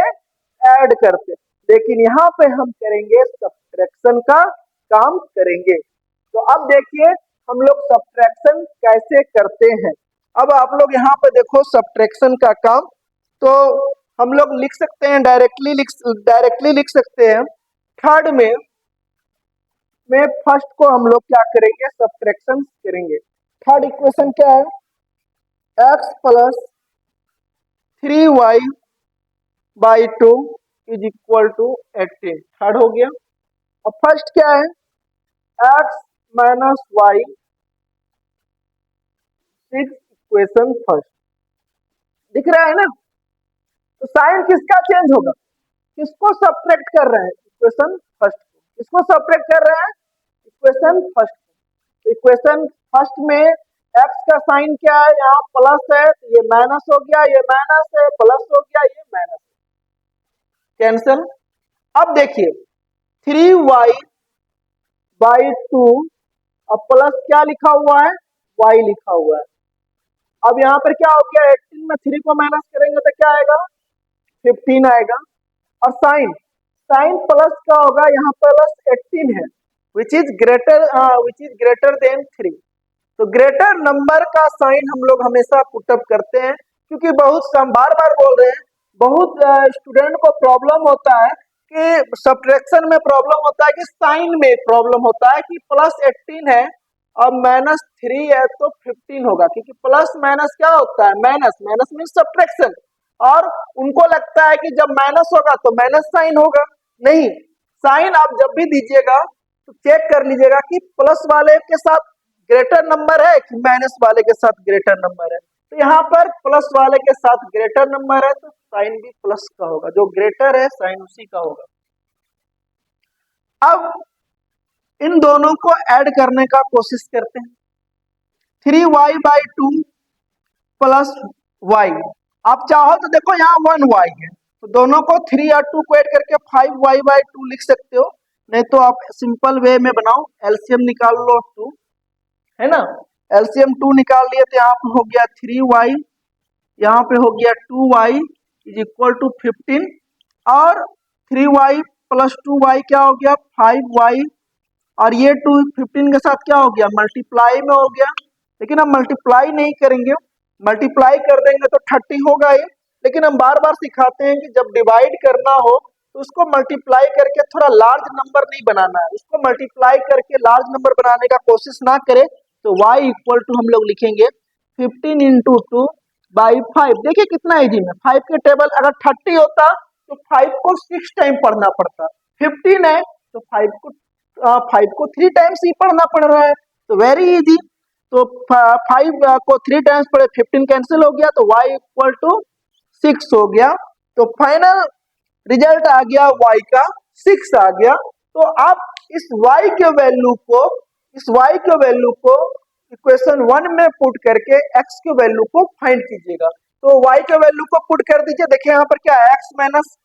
ऐड करते। लेकिन यहाँ पे हम करेंगे सब्ट्रैक्शन का काम करेंगे। तो अब देखिए हम लोग सब्ट्रैक्शन कैसे करते हैं। अब आप लोग यहाँ पे देखो सब्ट्रैक्शन का काम, तो हम लोग लिख सकते हैं डायरेक्टली लिख सकते हैं। थर्ड में में फर्स्ट को हम लोग क्या करेंगे, सब्ट्रैक्शन करेंगे। थर्ड इक्वेशन क्या है, x plus 3y by 2 is equal to 18, third हो गया। अब फर्स्ट क्या है, x minus y, six equation first, दिख रहा है ना। तो साइन किसका चेंज होगा, किसको सब्ट्रैक्ट कर रहे हैं, इक्वेशन फर्स्ट को, किसको सब्ट्रैक्ट कर रहे हैं, इक्वेशन फर्स्ट को। तो इक्वेशन फर्स्ट में x का साइन क्या है, यहाँ प्लस है, तो ये माइनस हो गया, ये माइनस है, प्लस हो गया, ये माइनस, कैंसिल। अब देखिए 3y बाई 2, अब प्लस क्या लिखा हुआ है, y लिखा हुआ है। अब यहाँ पर क्या हो गया, 18 में 3 को माइनस करेंगे तो क्या आएगा, 15 आएगा। और साइन, साइन प्लस का होगा, यहाँ प्लस 18 है, विच इज ग्रेटर देन 3। तो ग्रेटर नंबर का साइन हम लोग हमेशा पुटअप करते हैं, क्योंकि बहुत हम बार बार बोल रहे हैं, बहुत स्टूडेंट को प्रॉब्लम होता है कि सब्ट्रैक्शन में प्रॉब्लम होता है, कि साइन में प्रॉब्लम होता है कि प्लस 18 है और माइनस 3 है तो 15 होगा, क्योंकि प्लस माइनस क्या होता है, माइनस, माइनस मीन सब्ट्रैक्शन। और उनको लगता है कि जब माइनस होगा तो माइनस साइन होगा, नहीं, साइन आप जब भी दीजिएगा तो चेक कर लीजिएगा कि प्लस वाले के साथ ग्रेटर नंबर है कि माइनस वाले के साथ ग्रेटर नंबर है। तो यहाँ पर प्लस वाले के साथ ग्रेटर नंबर है तो साइन भी प्लस का होगा, जो ग्रेटर है साइन उसी का होगा। अब इन दोनों को ऐड करने का कोशिश करते हैं, 3y बाई 2 प्लस y, आप चाहो तो देखो यहाँ 1y है, तो दोनों को 3 और 2 को ऐड करके 5y बाई 2 लिख सकते हो, नहीं तो आप सिंपल वे में बनाओ, एलसीएम निकाल लो 2, है ना। एलसीएम 2 निकाल लिए तो यहाँ पे हो गया 3y, यहाँ पे हो गया 2y इज इक्वल टू 15, और 3y प्लस 2y क्या हो गया 5y, और ये 2 15 के साथ क्या हो गया, मल्टीप्लाई में हो गया। लेकिन हम मल्टीप्लाई नहीं करेंगे, मल्टीप्लाई कर देंगे तो 30 होगा ये, लेकिन हम बार बार सिखाते हैं कि जब डिवाइड करना हो तो उसको मल्टीप्लाई करके थोड़ा लार्ज नंबर नहीं बनाना है, उसको मल्टीप्लाई करके लार्ज नंबर बनाने का कोशिश ना करें। तो y इक्वल टू हम लोग लिखेंगे 15 इंटू 2 बाई 5, देखिए कितना इजी है, 5 के टेबल अगर 30 होता तो 5 को 6 टाइम पढ़ना पड़ता, 15 है तो 5 को 3 टाइम्स ही पढ़ना पड़ रहा है, तो वेरी इजी। तो 5 को 3 टाइम्स पढ़े, 15 कैंसिल हो गया, तो y इक्वल टू 6 हो गया। तो फाइनल रिजल्ट आ गया y का 6 आ गया। तो आप इस y के वैल्यू को, इस y के वैल्यू को इक्वेशन 1 में पुट करके x के वैल्यू को फाइंड कीजिएगा। तो y के वैल्यू को पुट कर दीजिए, देखिए यहाँ पर क्या है, x माइनस,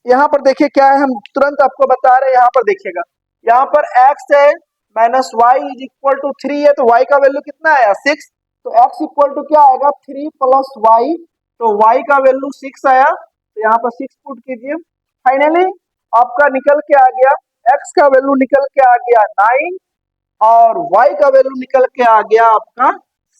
यहाँ पर देखिए क्या है, हम तुरंत आपको बता रहे हैं, यहाँ पर देखिएगा, यहाँ पर x है minus y is equal to 3 है, तो y का वैल्यू कितना आया 6, तो x इक्वल टू क्या आएगा 3 प्लस वाई, तो y का वैल्यू 6 आया, तो यहाँ पर 6 पुट कीजिए। फाइनली आपका निकल के आ गया, x का वैल्यू निकल के आ गया 9 और y का वैल्यू निकल के आ गया आपका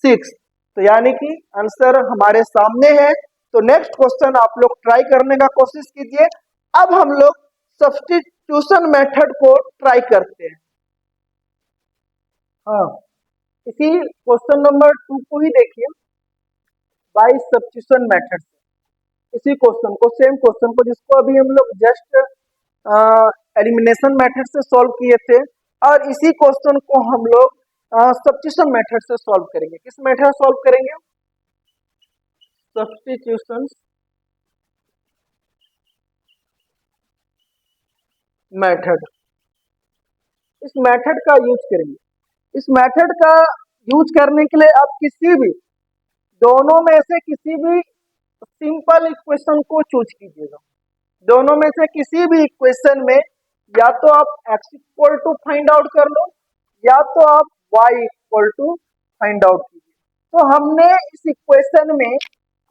6, तो यानी कि आंसर हमारे सामने है। तो नेक्स्ट क्वेश्चन आप लोग ट्राई करने का कोशिश कीजिए। अब हम लोग सब्स्टिट्यूशन मेथड को ट्राई करते हैं। हाँ, इसी क्वेश्चन नंबर 2 को ही देखिए, बाय सब्स्टिट्यूशन मेथड से, इसी क्वेश्चन को, सेम क्वेश्चन को, जिसको अभी हम लोग जस्ट एलिमिनेशन मेथड से सॉल्व किए थे, और इसी क्वेश्चन को हम लोग सब्स्टिट्यूशन मेथड से सॉल्व करेंगे। किस मेथड सॉल्व करेंगे, सब्स्टिट्यूशन मेथड, इस मेथड का यूज करेंगे। इस मेथड का यूज करने के लिए आप किसी भी दोनों में से किसी भी सिंपल इक्वेशन को चूज कीजिएगा। दोनों में से किसी भी इक्वेशन में या तो आप x equal to find out कर लो, या तो आप y equal to find out कीजिए। तो हमने इस इक्वेशन में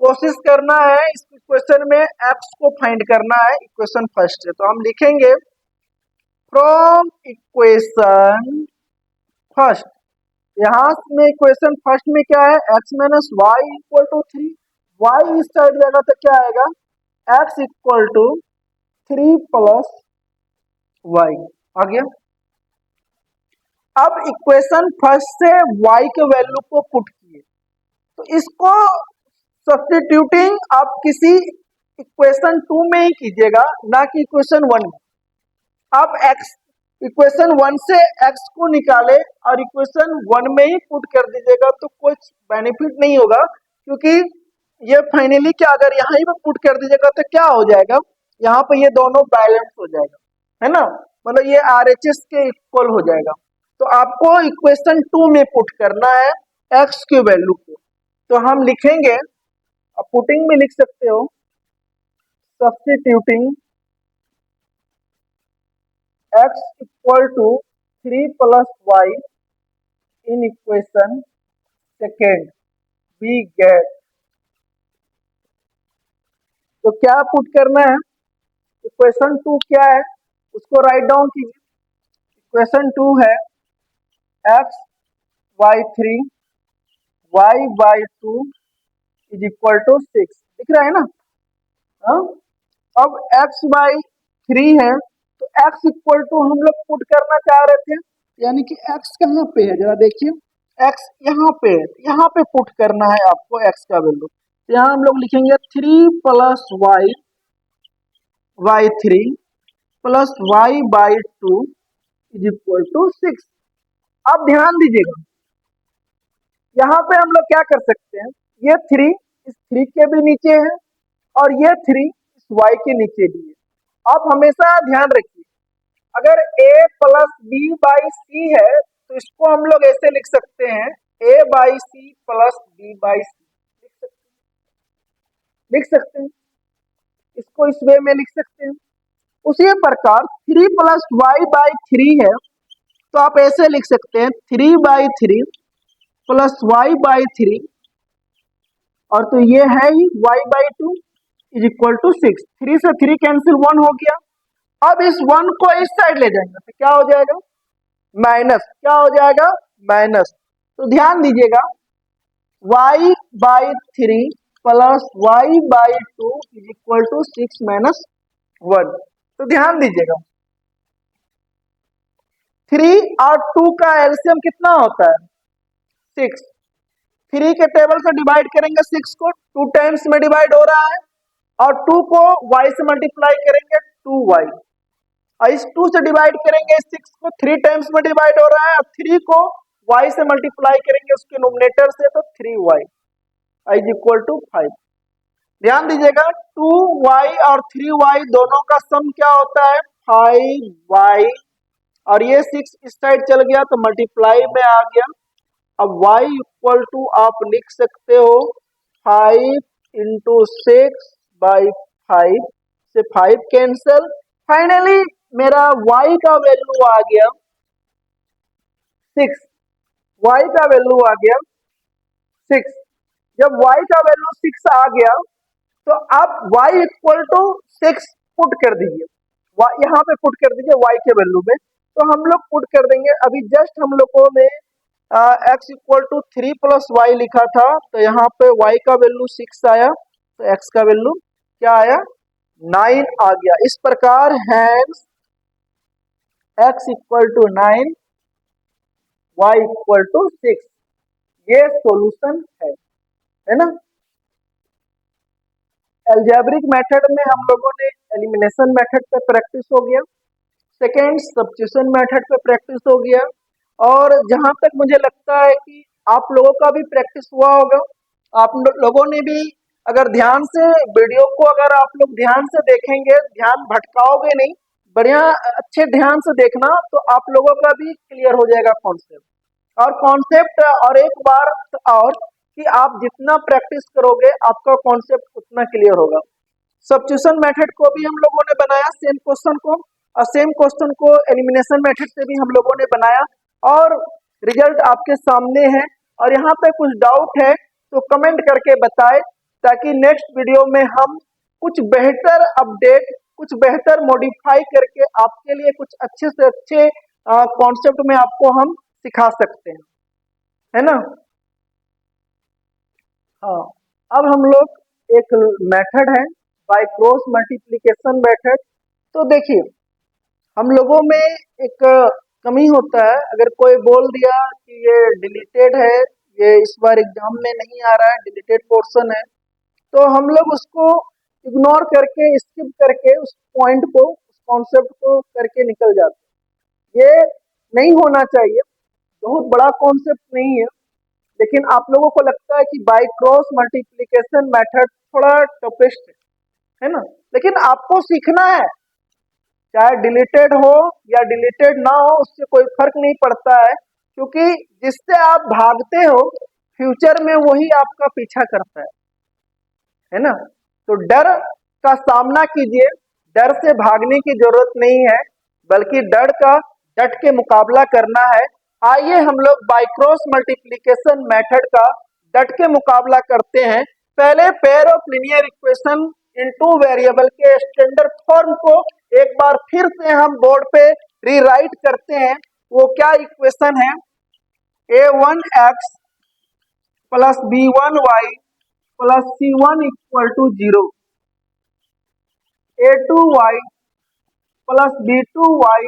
कोशिश करना है, इस इक्वेशन में x को फाइंड करना है, इक्वेशन फर्स्ट है, तो हम लिखेंगे फ्रॉम इक्वेशन फर्स्ट, यहाँ में इक्वेशन फर्स्ट में क्या है, x minus y equal to 3, y इस साइड जाएगा तो क्या आएगा, x equal to 3 plus y आ गया। अब इक्वेशन फर्स्ट से y के वैल्यू को पुट किए, तो इसको सब्स्टिट्यूटिंग आप किसी इक्वेशन 2 में ही कीजिएगा, ना कि इक्वेशन 1 में। आप x इक्वेशन 1 से x को निकाले और इक्वेशन 1 में ही पुट कर दीजिएगा तो कुछ बेनिफिट नहीं होगा, क्योंकि ये फाइनली क्या, अगर यहाँ ही पे पुट कर दीजिएगा तो क्या हो जाएगा, यहाँ पे ये दोनों बैलेंस हो जाएगा, है ना, मतलब ये RHS के इक्वल हो जाएगा। तो आपको इक्वेशन 2 में पुट करना है x की वैल्यू को, तो हम लिखेंगे, आप पुटिंग में लिख सकते हो, substituting x equal to 3 plus y in equation second we get, तो क्या पुट करना है, इक्वेशन 2 क्या है उसको राइट डाउन कीजिए। इक्वेशन 2 है x by 3 y by 2 is equal to 6, दिख रहा है ना। हाँ, अब x बाई 3 है, तो x इक्वल टू हम लोग पुट करना चाह रहे थे, यानी कि x कहाँ पे है जरा देखिए, x यहाँ पे है, यहाँ पे पुट करना है आपको x का वैल्यू। तो यहाँ हम लोग लिखेंगे 3 plus y by 3 plus y by 2 is equal to 6। अब ध्यान दीजिएगा, यहाँ पे हम लोग क्या कर सकते हैं, ये 3 इस 3 के भी नीचे है और ये 3 इस y के नीचे भी है। आप हमेशा ध्यान रखिए, अगर a प्लस बी बाई सी है तो इसको हम लोग ऐसे लिख सकते हैं a by c plus b by c, लिख सकते हैं, इसको इस वे में लिख सकते हैं। उसी प्रकार 3 प्लस वाई बाई 3 है, तो आप ऐसे लिख सकते हैं 3 बाई 3 प्लस वाई बाई 3, और तो ये है ही y by 2 is equal to 6। 3 से 3 कैंसिल, 1 हो गया। अब इस 1 को इस साइड ले जाएंगे तो क्या हो जाएगा, माइनस, क्या हो जाएगा, माइनस। तो ध्यान दीजिएगा y by 3 plus y by 2 is equal to 6 minus 1। तो ध्यान दीजिएगा 3 और 2 का एलसीएम कितना होता है, 6। 3 के टेबल से डिवाइड करेंगे 6 को, 2 टाइम्स में डिवाइड हो रहा है, और 2 को y से मल्टीप्लाई करेंगे 2y, और इस 2 से डिवाइड करेंगे 6 को, 3 टाइम्स में डिवाइड हो रहा है, और 3 को y से मल्टीप्लाई करेंगे उसके नोमिनेटर से, तो 3y इज इक्वल टू 5। ध्यान दीजिएगा 2y और 3y दोनों का सम क्या होता है, 5y, और ये 6 इस साइड चल गया तो मल्टीप्लाई में आ गया। अब y इक्वल टू आप लिख सकते हो 5 इंटू 6 बाई 5, से 5 कैंसल, फाइनली मेरा y का वैल्यू आ गया 6, y का वैल्यू आ गया 6। जब y का वैल्यू 6 आ गया तो आप y इक्वल टू 6 पुट कर दीजिए, यहाँ पे पुट कर दीजिए y के वैल्यू में, तो हम लोग पुट कर देंगे। अभी जस्ट हम लोगों ने x equal to 3 plus y लिखा था, तो यहाँ पे y का वैल्यू 6 आया, तो x का वैल्यू क्या आया, 9 आ गया। इस प्रकार hence x equal to 9, y equal to 6, ये सॉल्यूशन है ना। एल्जेब्रिक मेथड में हम लोगों ने एलिमिनेशन मेथड पे प्रैक्टिस हो गया, सेकेंड सब्स्टिट्यूशन मेथड पे प्रैक्टिस हो गया, और जहां तक मुझे लगता है कि आप लोगों का भी प्रैक्टिस हुआ होगा। आप लोगों ने भी अगर ध्यान से वीडियो को अगर आप लोग ध्यान से देखेंगे, ध्यान भटकाओगे नहीं, बढ़िया अच्छे ध्यान से देखना, तो आप लोगों का भी क्लियर हो जाएगा कॉन्सेप्ट। और कॉन्सेप्ट और एक बार और कि आप जितना प्रैक्टिस करोगे आपका कॉन्सेप्ट उतना क्लियर होगा। सब्स्टिट्यूशन मेथड को भी हम लोगों ने बनाया सेम क्वेश्चन को, और सेम क्वेश्चन को एलिमिनेशन मेथड से भी हम लोगों ने बनाया, और रिजल्ट आपके सामने है। और यहाँ पे कुछ डाउट है तो कमेंट करके बताएं, ताकि नेक्स्ट वीडियो में हम कुछ बेहतर अपडेट, कुछ बेहतर मॉडिफाई करके आपके लिए कुछ अच्छे से अच्छे कॉन्सेप्ट में आपको हम सिखा सकते हैं, है ना। हाँ, अब हम लोग एक मेथड है बाय क्रॉस मल्टीप्लिकेशन मेथड। तो देखिए हम लोगों में एक कमी होता है। अगर कोई बोल दिया कि ये डिलीटेड है, ये इस बार एग्जाम में नहीं आ रहा है, डिलीटेड पोर्शन है, तो हम लोग उसको इग्नोर करके, स्किप करके उस पॉइंट को, उस कॉन्सेप्ट को करके निकल जाते हैं। ये नहीं होना चाहिए। बहुत बड़ा कॉन्सेप्ट नहीं है, लेकिन आप लोगों को लगता है कि बाई क्रॉस मल्टीप्लिकेशन मेथड थोड़ा टफेस्ट है ना, लेकिन आपको सीखना है। चाहे डिलीटेड हो या डिलीटेड ना हो, उससे कोई फर्क नहीं पड़ता है, क्योंकि जिससे आप भागते हो फ्यूचर में वही आपका पीछा करता है ना। तो डर का सामना कीजिए, डर से भागने की जरूरत नहीं है, बल्कि डर का डट के मुकाबला करना है। आइए हम लोग बाई क्रॉस मल्टीप्लिकेशन मेथड का डट के मुकाबला करते हैं। पहले pair of linear equation in two variable के स्टैंडर्ड फॉर्म को एक बार फिर से हम बोर्ड पे रीराइट करते हैं। वो क्या इक्वेशन है? a1x plus b1y plus c1 equal to 0, a2y plus b2y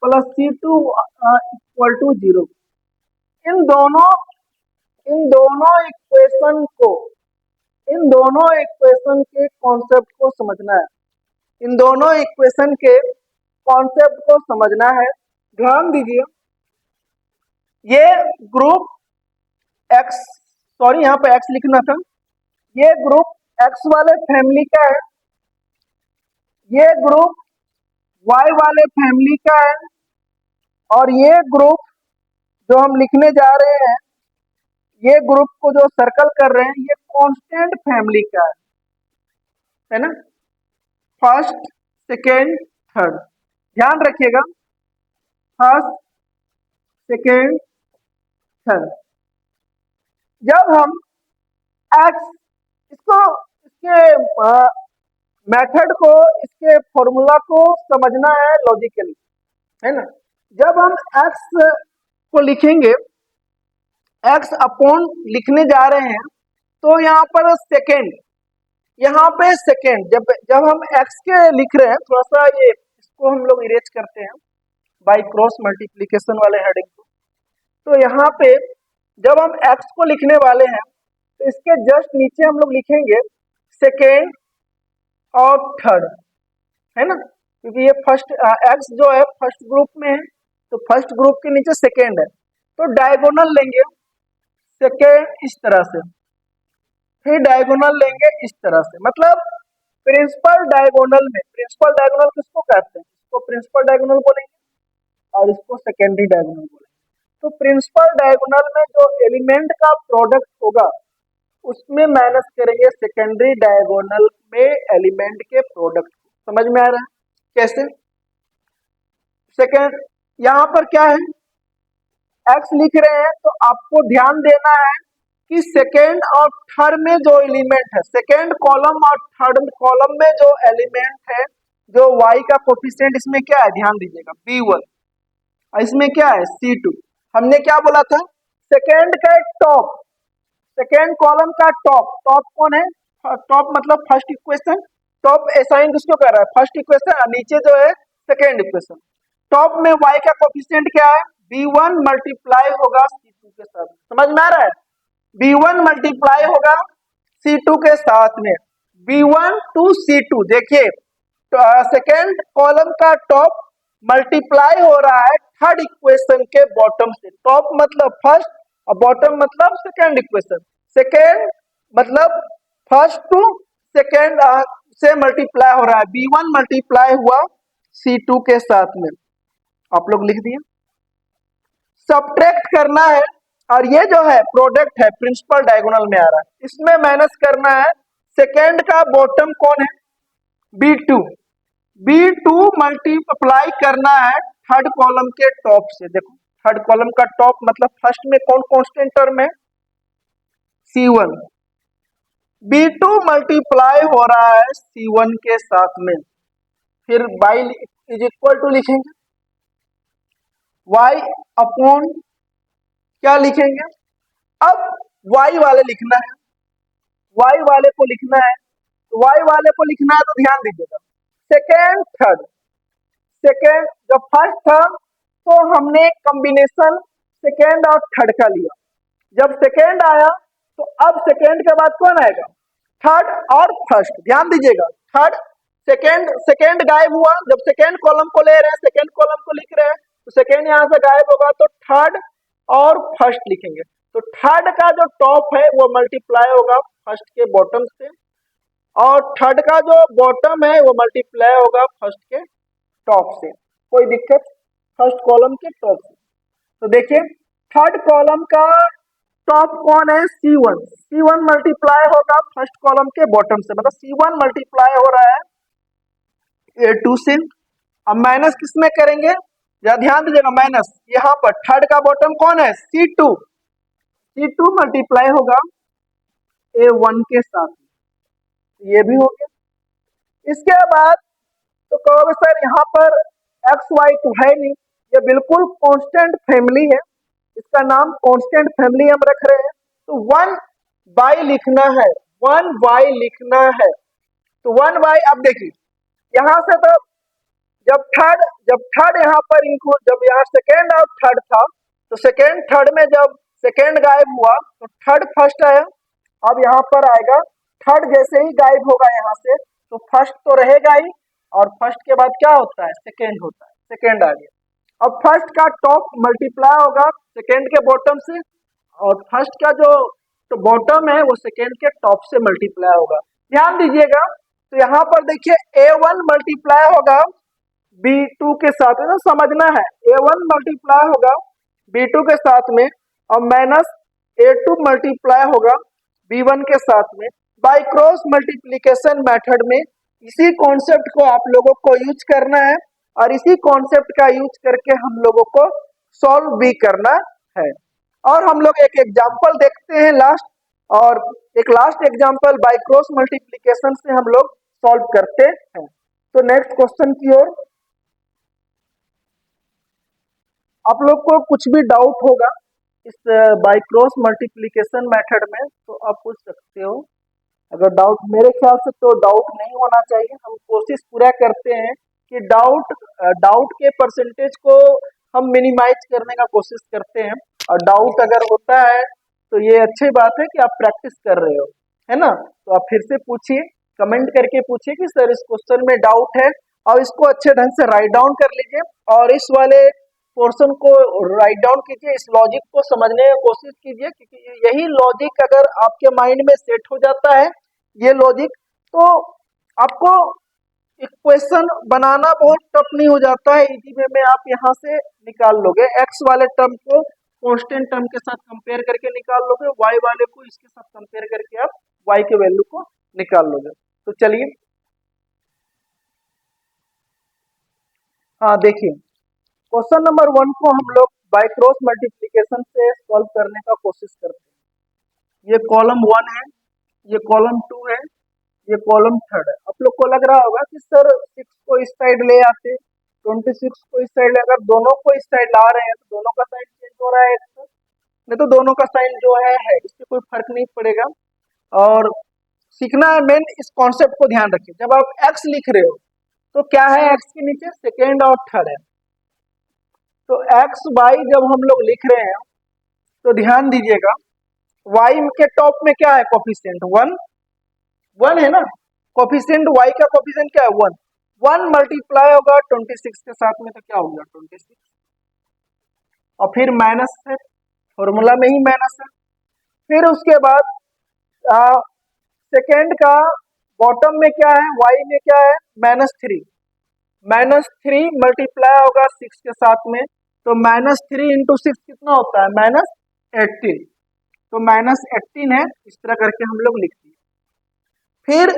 plus c2 equal to 0। इन दोनों इन दोनों इक्वेशन को, इन दोनों इक्वेशन के कॉन्सेप्ट को समझना है। इन दोनों इक्वेशन के कॉन्सेप्ट को समझना है। ध्यान दीजिए, ये ग्रुप एक्स, सॉरी यहाँ पे एक्स लिखना था, ये ग्रुप एक्स वाले फैमिली का है, ये ग्रुप वाई वाले फैमिली का है, और ये ग्रुप जो हम लिखने जा रहे हैं, ये ग्रुप को जो सर्कल कर रहे हैं, ये कांस्टेंट फैमिली का है ना। फर्स्ट, सेकेंड, थर्ड, ध्यान रखिएगा, फर्स्ट, सेकेंड, थर्ड। जब हम एक्स, इसको, इसके मेथड को, इसके फॉर्मूला को समझना है लॉजिकली, है ना। जब हम एक्स को लिखेंगे, एक्स अपॉन लिखने जा रहे हैं, तो यहाँ पर सेकेंड, यहाँ पे सेकेंड, जब हम एक्स के लिख रहे हैं, थोड़ा सा ये इसको हम लोग इरेज करते हैं बाई क्रॉस मल्टीप्लिकेशन वाले हेडिंग को। तो यहाँ पे जब हम एक्स को लिखने वाले हैं, तो इसके जस्ट नीचे हम लोग लिखेंगे सेकेंड और थर्ड, है ना, क्योंकि ये फर्स्ट एक्स जो है फर्स्ट ग्रुप में है, तो फर्स्ट ग्रुप के नीचे सेकेंड है, तो डायगोनल लेंगे सेकेंड इस तरह से, फिर डायगोनल लेंगे इस तरह से। मतलब प्रिंसिपल डायगोनल में, प्रिंसिपल डायगोनल किसको कहते हैं? इसको प्रिंसिपल डायगोनल बोलेंगे और इसको सेकेंडरी डायगोनल बोलेंगे। तो प्रिंसिपल डायगोनल में जो एलिमेंट का प्रोडक्ट होगा, उसमें माइनस करेंगे सेकेंडरी डायगोनल में एलिमेंट के प्रोडक्ट को। समझ में आ रहा है कैसे? सेकेंड, यहाँ पर क्या है, एक्स लिख रहे हैं, तो आपको ध्यान देना है कि सेकेंड और थर्ड में जो एलिमेंट है, सेकेंड कॉलम और थर्ड कॉलम में जो एलिमेंट है, जो y का कोफिशिएंट इसमें क्या है, ध्यान दीजिएगा, b1, और इसमें क्या है, c2। हमने क्या बोला था? सेकेंड का टॉप, सेकेंड कॉलम का टॉप, टॉप कौन है? टॉप मतलब फर्स्ट इक्वेशन, टॉप असाइन किसको कर रहा है? फर्स्ट इक्वेशन, और नीचे जो है सेकेंड इक्वेशन। टॉप में y का कोफिशिएंट क्या है? b1 मल्टीप्लाई होगा c2 के साथ। समझ में आ रहा है? b1 मल्टीप्लाई होगा c2 के साथ में, b1 टू c2। देखिए, तो सेकेंड कॉलम का टॉप मल्टीप्लाई हो रहा है थर्ड इक्वेशन के बॉटम से। टॉप मतलब फर्स्ट और बॉटम मतलब सेकेंड इक्वेशन। सेकेंड मतलब फर्स्ट टू सेकेंड से मल्टीप्लाई हो रहा है, b1 मल्टीप्लाई हुआ c2 के साथ में। आप लोग लिख दिए। सब्ट्रैक्ट करना है, और ये जो है प्रोडक्ट है प्रिंसिपल डायगोनल में आ रहा है, इसमें माइनस करना है। सेकेंड का बॉटम कौन है? b2, b2 मल्टीप्लाई करना है थर्ड कॉलम के टॉप से। देखो, थर्ड कॉलम का टॉप मतलब फर्स्ट में कौन कांस्टेंट टर्म है? c1, b2 मल्टीप्लाई हो रहा है c1 के साथ में, फिर y इज इक्वल टू लिखेंगे, y अपॉन क्या लिखेंगे? अब y वाले लिखना है, y वाले को लिखना है, तो y वाले को लिखना है, तो ध्यान दीजिएगा, सेकेंड थर्ड, सेकेंड जब फर्स्ट था तो हमने कॉम्बिनेशन सेकेंड और थर्ड का लिया। जब सेकेंड आया तो अब सेकेंड के बाद कौन आएगा, थर्ड और फर्स्ट। ध्यान दीजिएगा, थर्ड सेकेंड, सेकेंड गायब हुआ, जब सेकेंड कॉलम को ले रहे हैं, सेकेंड कॉलम को लिख रहे हैं तो सेकेंड यहां से गायब होगा तो थर्ड और फर्स्ट लिखेंगे। तो थर्ड का जो टॉप है वो मल्टीप्लाई होगा फर्स्ट के बॉटम से, और थर्ड का जो बॉटम है वो मल्टीप्लाई होगा फर्स्ट के टॉप से। कोई दिक्कत, फर्स्ट कॉलम के टॉप से। तो देखिए थर्ड कॉलम का टॉप कौन है, C1। C1 मल्टीप्लाई होगा फर्स्ट कॉलम के बॉटम से, मतलब C1 मल्टीप्लाई हो रहा है A2 से। अब माइनस किसमें करेंगे, या ध्यान दीजिएगा माइनस, यहाँ पर थर्ड का बॉटम कौन है, C2। C2 मल्टीप्लाई होगा A1 के साथ, ये भी हो गया। इसके बाद तो कहोगे सर यहाँ पर एक्स वाई तो है नहीं, ये बिल्कुल कांस्टेंट फैमिली है, इसका नाम कांस्टेंट फैमिली हम रख रहे हैं। तो 1 लिखना है, 1 लिखना है। तो 1 अब देखिए यहाँ से तो जब थर्ड यहाँ पर इंक्लूड, जब यहाँ सेकेंड और थर्ड था तो सेकेंड थर्ड में जब सेकेंड गायब हुआ तो थर्ड फर्स्ट आया। अब यहाँ पर आएगा थर्ड, जैसे ही गायब होगा यहाँ से तो फर्स्ट तो रहेगा ही, और फर्स्ट के बाद क्या होता है, सेकेंड होता है, सेकेंड आ गया। अब फर्स्ट का टॉप मल्टीप्लाई होगा सेकेंड के बॉटम से, और फर्स्ट का जो तो बॉटम है वो सेकेंड के टॉप से मल्टीप्लाई होगा। ध्यान दीजिएगा, तो यहाँ पर देखिए A1 मल्टीप्लाई होगा B2 के साथ में, तो समझना है A1 मल्टीप्लाई होगा B2 के साथ में, और माइनस A2 मल्टीप्लाई होगा B1 के साथ में। बाय क्रॉस मल्टीप्लिकेशन मेथड में इसी कॉन्सेप्ट को आप लोगों को यूज करना है, और इसी कॉन्सेप्ट का यूज करके हम लोगों को सॉल्व भी करना है। और हम लोग एक एग्जांपल देखते हैं लास्ट, और एक last example by cross multiplication से हम लोग सॉल्व करते हैं। तो नेक्स्ट क्वेश्चन की ओर, आप लोग को कुछ भी डाउट होगा इस बाय क्रॉस मल्टीप्लिकेशन मेथड में तो आप पूछ सकते हो। अगर डाउट, मेरे ख्याल से तो डाउट नहीं होना चाहिए। हम कोशिश पूरा करते हैं कि डाउट के परसेंटेज को हम मिनिमाइज करने का कोशिश करते हैं, और डाउट अगर होता है तो ये अच्छी बात है कि आप प्रैक्टिस कर रहे हो, है ना। तो आप फिर से पूछिए, कमेंट करके पूछिए कि सर इस क्वेश्चन में डाउट है, और इसको अच्छे ढंग से राइट डाउन कर लीजिए, और इस वाले पोर्शन को राइट डाउन कीजिए, इस लॉजिक को समझने की कोशिश कीजिए, क्योंकि यही लॉजिक अगर आपके माइंड में सेट हो जाता है, ये लॉजिक, तो आपको इक्वेशन बनाना बहुत टफ नहीं हो जाता है, इजी वे में आप यहाँ से निकाल लोगे। एक्स वाले टर्म को कांस्टेंट टर्म के साथ कंपेयर करके निकाल लोगे, वाई वाले को इसके साथ कंपेयर करके आप वाई के वैल्यू को निकाल लोगे। तो चलिए, हाँ देखिए क्वेश्चन नंबर 1 को हम लोग बाय क्रॉस मल्टीप्लिकेशन से सॉल्व करने का कोशिश करते हैं। ये कॉलम 1 है, ये कॉलम 2 है, ये कॉलम 3 है। आप लोग को लग रहा होगा कि सर 6 को इस साइड ले आते, 26 को इस साइड, अगर दोनों को इस साइड ला रहे हैं तो दोनों का साइन चेंज हो रहा है, नहीं तो दोनों का साइन जो है इससे कोई फर्क नहीं पड़ेगा। और सीखना है मेन, इस कॉन्सेप्ट को ध्यान रखिए। जब आप एक्स लिख रहे हो तो क्या है, एक्स के नीचे सेकेंड और थर्ड है, तो एक्स वाई जब हम लोग लिख रहे हैं तो ध्यान दीजिएगा, वाई के टॉप में क्या है, कोफिशिएंट 1 है ना, कोफिशिएंट वाई का कोफिशिएंट क्या है, 1 मल्टीप्लाई होगा 26 के साथ में, तो क्या हो गया 26, और फिर माइनस है, फॉर्मूला में ही माइनस है। फिर उसके बाद सेकेंड का बॉटम में क्या है, वाई में क्या है, -3 मल्टीप्लाई होगा 6 के साथ में, तो -3 इंटू 6 कितना होता है, -18, तो -18 है। इस तरह करके हम लोग लिखते हैं। फिर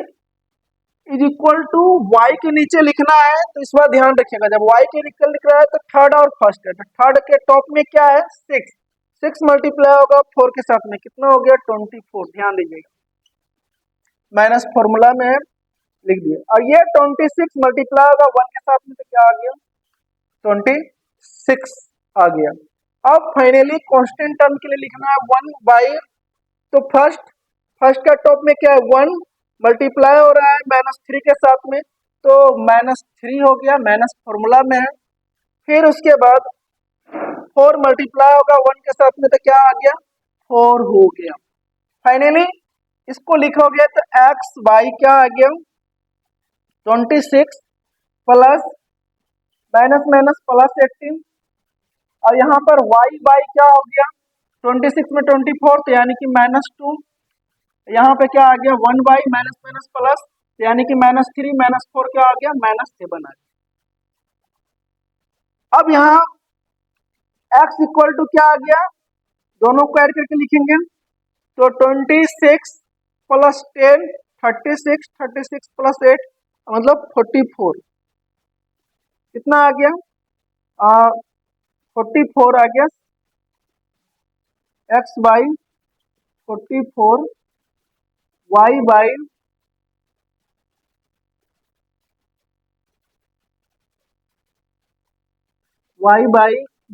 इज इक्वल टू वाई के नीचे लिखना है, तो इस बार ध्यान रखिएगा, जब वाई के नीचे लिख रहा है तो थर्ड और फर्स्ट है, तो थर्ड के टॉप में क्या है, 6 मल्टीप्लाई होगा 4 के साथ में, कितना हो गया 24। ध्यान दीजिएगा, माइनस फॉर्मूला में है, लिख दिया। और ये 26 मल्टीप्लाई होगा 1 के साथ में, तो क्या आ गया 26 आ गया। अब फाइनली कांस्टेंट टर्म के लिए लिखना है 1 बाई, तो फर्स्ट का टॉप में क्या है, 1 मल्टीप्लाई हो रहा है -3 के साथ में, तो -3 हो गया, माइनस फॉर्मूला में है। फिर उसके बाद 4 मल्टीप्लाई होगा 1 के साथ में तो क्या आ गया 4 हो गया। फाइनली इसको लिखोगे तो एक्स वाई क्या आ गया 26 प्लस माइनस माइनस प्लस 18 और यहाँ पर वाई वाई क्या हो गया 26 में 24 तो यानी कि -2, यहाँ पे क्या आ गया 1 बाई माइनस माइनस प्लस यानी कि -3 -4 क्या आ गया -7 आ गया। अब यहाँ x इक्वल टू क्या आ गया दोनों को ऐड करके लिखेंगे तो 26 प्लस 10 36 36 प्लस 8 मतलब 44 कितना आ गया 44 आ गया x by 44 y by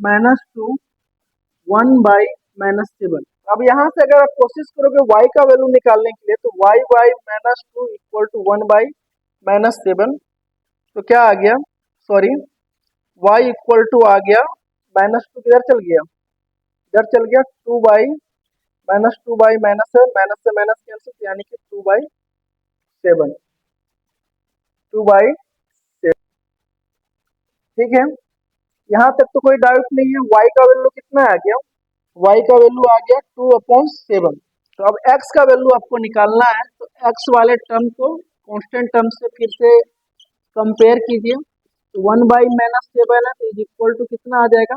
-2 1 by -7। अब यहाँ से अगर आप कोशिश करोगे y का वैल्यू निकालने के लिए तो y by -2 equal to 1 by -7 तो क्या आ गया सॉरी y इक्वल टू आ गया -2 किधर चल गया इधर चल गया 2 बाई -2 बाई -7 माइनस से माइनस कैंसिल यानी कि 2 बाई 7 2 बाई 7 ठीक है। यहाँ तक तो कोई डाउट नहीं है। y का वैल्यू कितना आ गया y का वैल्यू आ गया 2/7। तो अब x का वैल्यू आपको निकालना है तो x वाले टर्म को कांस्टेंट टर्म से फिर से कंपेयर कीजिए तो 1 बाई -7 है तो इज इक्वल टू कितना आ जाएगा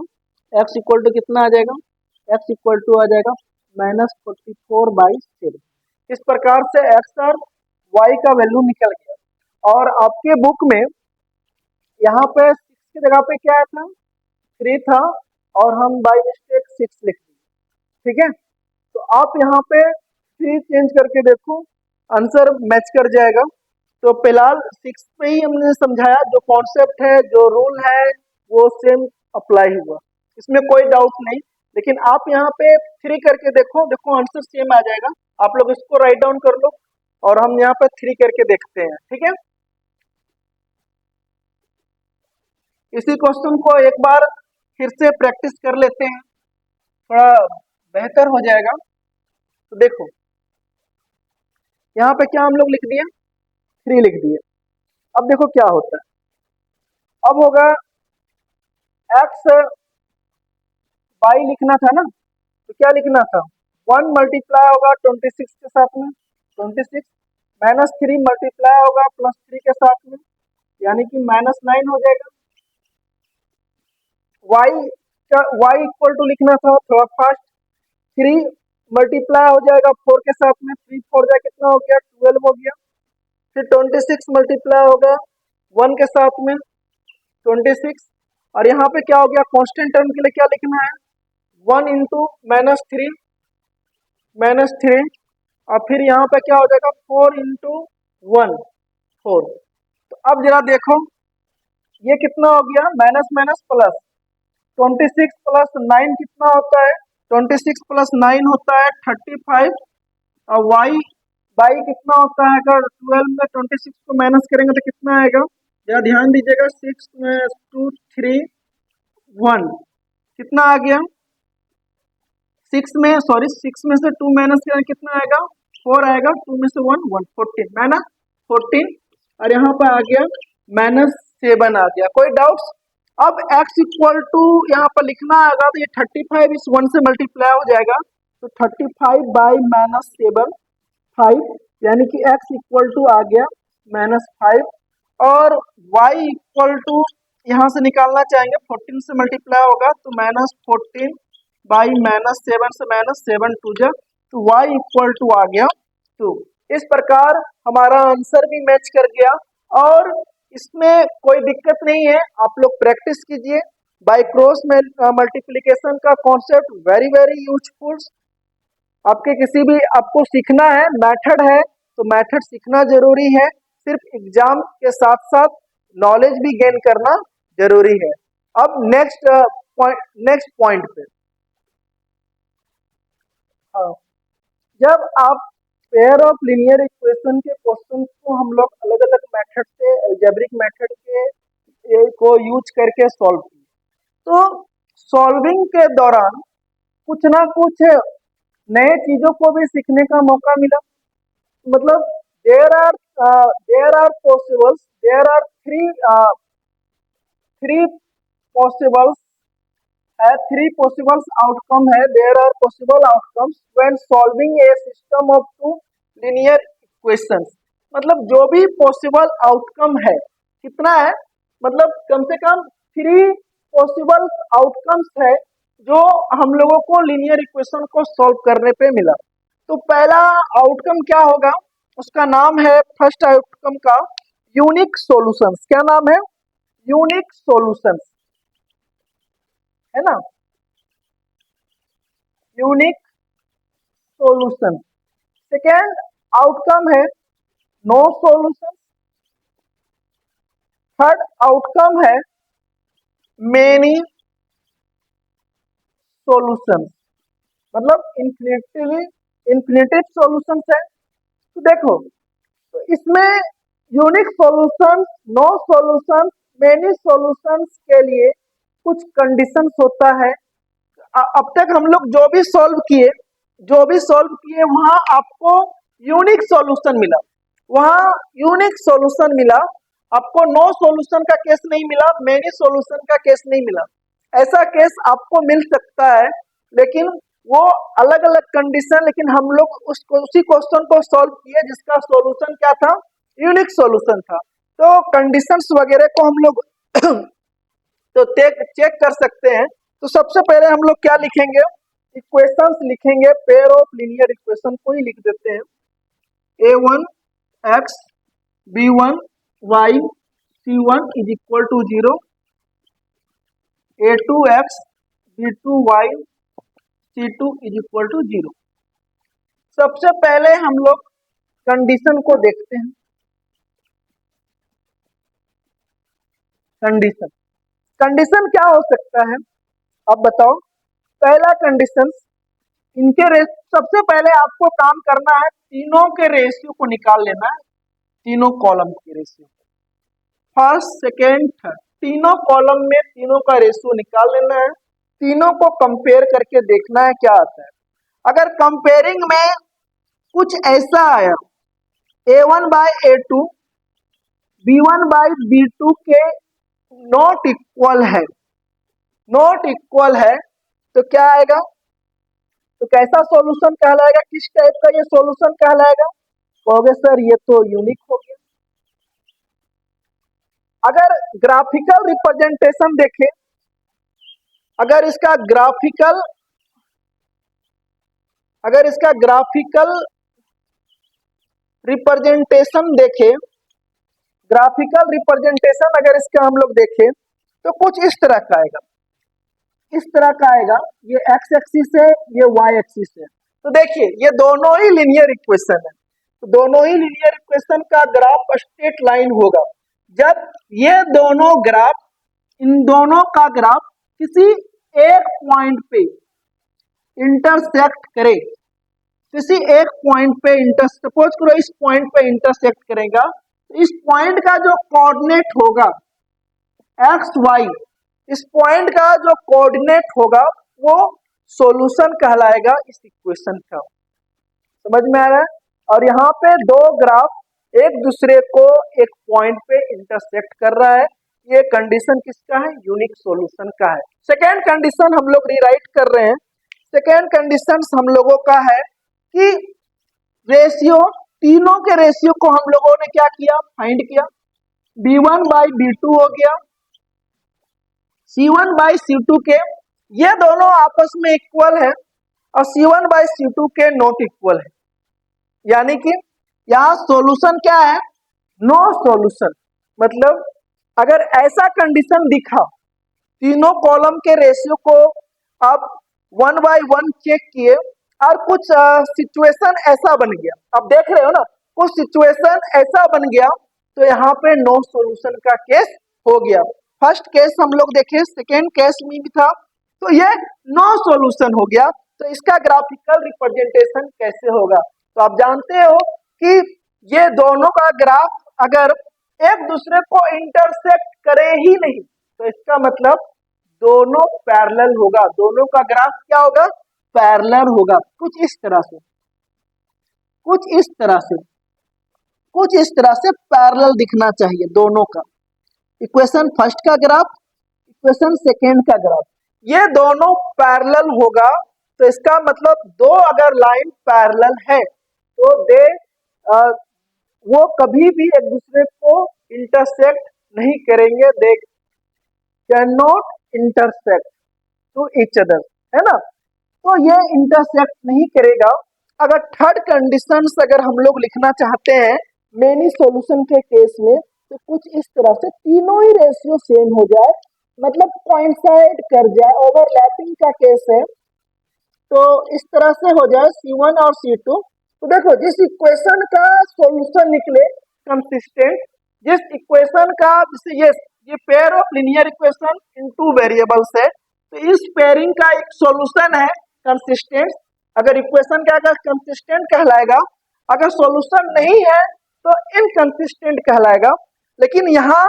x इक्वल टू कितना आ जाएगा x इक्वल टू आ जाएगा -44 बाई 7। इस प्रकार से x और y का वैल्यू निकल गया और आपके बुक में यहाँ पे 6 की जगह पे क्या था 3 था और हम बाई मिस्टेक 6 लिख दिए ठीक है। तो आप यहाँ पे 3 चेंज करके देखो आंसर मैच कर जाएगा। तो फिलहाल 6 पे ही हमने समझाया जो कॉन्सेप्ट है जो रूल है वो सेम अप्लाई हुआ इसमें कोई डाउट नहीं। लेकिन आप यहाँ पे 3 करके देखो देखो आंसर सेम आ जाएगा। आप लोग इसको राइट डाउन कर लो और हम यहाँ पे 3 करके देखते हैं ठीक है। इसी क्वेश्चन को एक बार फिर से प्रैक्टिस कर लेते हैं थोड़ा बेहतर हो जाएगा। तो देखो यहाँ पे क्या हम लोग लिख दिए 3 लिख दिए। अब देखो क्या होता है अब होगा x बाई लिखना था ना तो क्या लिखना था 1 मल्टीप्लाई होगा 26 के साथ में 26 -3 मल्टीप्लाई होगा +3 के साथ में यानी कि -9 हो जाएगा। y इक्वल टू लिखना था थोड़ा फास्ट 3 मल्टीप्लाई हो जाएगा 4 के साथ में 3 4 जाए कितना हो गया 12 हो गया। फिर 26 मल्टीप्लाई होगा 1 के साथ में 26 और यहाँ पे क्या हो गया कांस्टेंट टर्म के लिए क्या लिखना है 1 इंटू -3 और फिर यहाँ पे क्या हो जाएगा 4 इंटू 1 4। तो अब जरा देखो ये कितना हो गया माइनस माइनस प्लस 26 प्लस 9 कितना होता है 26 प्लस 9 होता है 35 और y बाई कितना होता है अगर 12 में 26 को माइनस करेंगे तो कितना आएगा जरा ध्यान दीजिएगा 6 में 2 3 1 कितना आ गया 6 में सॉरी 6 में से 2 माइनस करें कितना आएगा 4 आएगा 2 में से 1 1 14 है ना 14 और यहाँ पर आ गया -7 आ गया। कोई डाउट्स। अब x इक्वल टू यहाँ पर लिखना आएगा तो ये 35 इस 1 से मल्टीप्लाई हो जाएगा तो 35 बाई -7 5 यानी कि x इक्वल टू आ गया -5 और y इक्वल टू यहाँ से निकालना चाहेंगे 14 से मल्टीप्लाई होगा तो -14 बाई -7 से -7 टू जा तो y इक्वल टू आ गया 2। इस प्रकार हमारा आंसर भी मैच कर गया और इसमें कोई दिक्कत नहीं है। आप लोग प्रैक्टिस कीजिए बाय क्रॉस मल्टीप्लिकेशन का कॉन्सेप्ट वेरी वेरी यूजफुल। आपके किसी भी आपको सीखना है मेथड है तो मेथड सीखना जरूरी है। सिर्फ एग्जाम के साथ साथ नॉलेज भी गेन करना जरूरी है। अब नेक्स्ट पॉइंट पे जब आप पेयर ऑफ लीनियर इक्वेशन के क्वेश्चन को हम लोग अलग अलग मेथड से अलजेब्रिक मेथड के को यूज करके सॉल्व किए तो सॉल्विंग के दौरान कुछ ना कुछ नए चीजों को भी सीखने का मौका मिला। मतलब देयर आर थ्री पॉसिबल्स है, थ्री पॉसिबल आउटकम है, there are possible outcomes when solving a system of two linear equations. मतलब जो भी पॉसिबल आउटकम है कितना है, मतलब कम से कम थ्री पॉसिबल आउटकम्स है जो हम लोगों को लीनियर इक्वेशन को सॉल्व करने पे मिला। तो पहला आउटकम क्या होगा, उसका नाम है फर्स्ट आउटकम का यूनिक सॉल्यूशंस। क्या नाम है? यूनिक सॉल्यूशंस, है ना, यूनिक सॉल्यूशन। सेकेंड आउटकम है नो सॉल्यूशन। थर्ड आउटकम है मेनी सॉल्यूशन, मतलब इन्फिनिटिव सॉल्यूशन है। तो देखो, तो इसमें unique solution, no solution, many solutions के लिए कुछ कंडीशंस होता है। अब तक हम लोग जो भी सॉल्व किए वहां आपको यूनिक सॉल्यूशन मिला, वहां यूनिक सॉल्यूशन मिला, आपको नो सॉल्यूशन का केस नहीं मिला, मेनी सॉल्यूशन का केस नहीं मिला। ऐसा केस आपको मिल सकता है, लेकिन वो अलग अलग कंडीशन, लेकिन हम लोग उसी क्वेश्चन को सॉल्व किए जिसका सॉल्यूशन क्या था, यूनिक सॉल्यूशन था। तो कंडीशंस वगैरह को हम लोग तो चेक कर सकते हैं। तो सबसे पहले हम लोग क्या लिखेंगे, इक्वेशंस लिखेंगे, पेयर ऑफ लीनियर इक्वेशन को ही लिख देते हैं। a1 x b1 y c1 is equal to 0, a2 x b2 y c2 is equal to 0। सबसे पहले हम लोग कंडीशन को देखते हैं। कंडीशन कंडीशन क्या हो सकता है, अब बताओ। पहला कंडीशन, सबसे पहले आपको काम करना है, तीनों के रेशियो को निकाल लेना है, तीनों कॉलम के रेशियो, फर्स्ट सेकेंड थर्ड, तीनों कॉलम में तीनों का रेशियो निकाल लेना है। तीनों को कंपेयर करके देखना है क्या आता है। अगर कंपेयरिंग में कुछ ऐसा आया, a1 by a2 b1 by b2 के नॉट इक्वल है, तो क्या आएगा, तो कैसा सॉल्यूशन कहलाएगा, किस टाइप का ये सॉल्यूशन कहलाएगा, कहोगे सर ये तो यूनिक हो गया। अगर ग्राफिकल रिप्रेजेंटेशन देखें, अगर इसका ग्राफिकल रिप्रेजेंटेशन देखें, ग्राफिकल रिप्रेजेंटेशन अगर इसका हम लोग देखें तो कुछ इस तरह का आएगा, इस तरह का आएगा। ये एक्स एक्सिस है, ये वाई एक्सिस है। तो देखिए ये दोनों ही लीनियर इक्वेशन है, तो दोनों ही लीनियर इक्वेशन का ग्राफ स्ट्रेट लाइन होगा। जब ये दोनों ग्राफ, इन दोनों का ग्राफ किसी एक पॉइंट पे इंटरसेक्ट करे, किसी एक पॉइंट पे सपोज करो इस पॉइंट पे इंटरसेक्ट करेगा, तो इस पॉइंट का जो कोऑर्डिनेट होगा एक्स वाई, इस पॉइंट का जो कोऑर्डिनेट होगा वो सॉल्यूशन कहलाएगा इस इक्वेशन का। समझ में आ रहा है? और यहाँ पे दो ग्राफ एक दूसरे को एक पॉइंट पे इंटरसेक्ट कर रहा है, ये कंडीशन किसका है, यूनिक सॉल्यूशन का है। सेकेंड कंडीशन हम लोग रीराइट कर रहे हैं। सेकेंड कंडीशन हम लोगों का है कि रेशियो, तीनों के रेशियो को हम लोगों ने क्या किया, फाइंड किया। b1 बाई b2 हो गया, c1 बाई c2 के ये दोनों आपस में इक्वल है, और c1 बाई c2 के नॉट इक्वल है। यानी कि यहाँ सॉल्यूशन क्या है, नो सॉल्यूशन। मतलब अगर ऐसा कंडीशन दिखा, तीनों कॉलम के रेशियो को आप 1 बाई 1 चेक किए और कुछ सिचुएशन ऐसा बन गया, आप देख रहे हो ना, कुछ सिचुएशन ऐसा बन गया, तो यहाँ पे नो सॉल्यूशन का केस हो गया। फर्स्ट केस हम लोग देखे, सेकेंड केस में भी था, तो ये नो सॉल्यूशन हो गया। तो इसका ग्राफिकल रिप्रेजेंटेशन कैसे होगा, तो आप जानते हो कि ये दोनों का ग्राफ अगर एक दूसरे को इंटरसेक्ट करे ही नहीं, तो इसका मतलब दोनों पैरेलल होगा, दोनों का ग्राफ क्या होगा, पैरेलल होगा। कुछ इस तरह से, कुछ इस तरह से, कुछ इस तरह से पैरेलल दिखना चाहिए दोनों का। इक्वेशन फर्स्ट का ग्राफ, इक्वेशन सेकेंड का ग्राफ, ये दोनों पैरेलल होगा। तो इसका मतलब दो अगर लाइन पैरेलल है तो वो कभी भी एक दूसरे को इंटरसेक्ट नहीं करेंगे, they can not intersect to each other, है ना। तो ये इंटरसेक्ट नहीं करेगा। अगर थर्ड कंडीशन अगर हम लोग लिखना चाहते हैं मेनी सॉल्यूशन के केस में, तो कुछ इस तरह से तीनों ही रेशियो सेम हो जाए, मतलब कोइंसाइड कर जाए, ओवरलैपिंग का केस है तो इस तरह से हो जाए C1 और C2। तो देखो जिस इक्वेशन का सॉल्यूशन निकले कंसिस्टेंट, जिस इक्वेशन का जैसे ये pair of linear equation in two variables है, तो इस पेयरिंग का एक सॉल्यूशन है कंसिस्टेंट। अगर इक्वेशन क्या कंसिस्टेंट कहलाएगा, अगर सॉल्यूशन नहीं है तो इनकंसिस्टेंट कहलाएगा। लेकिन यहाँ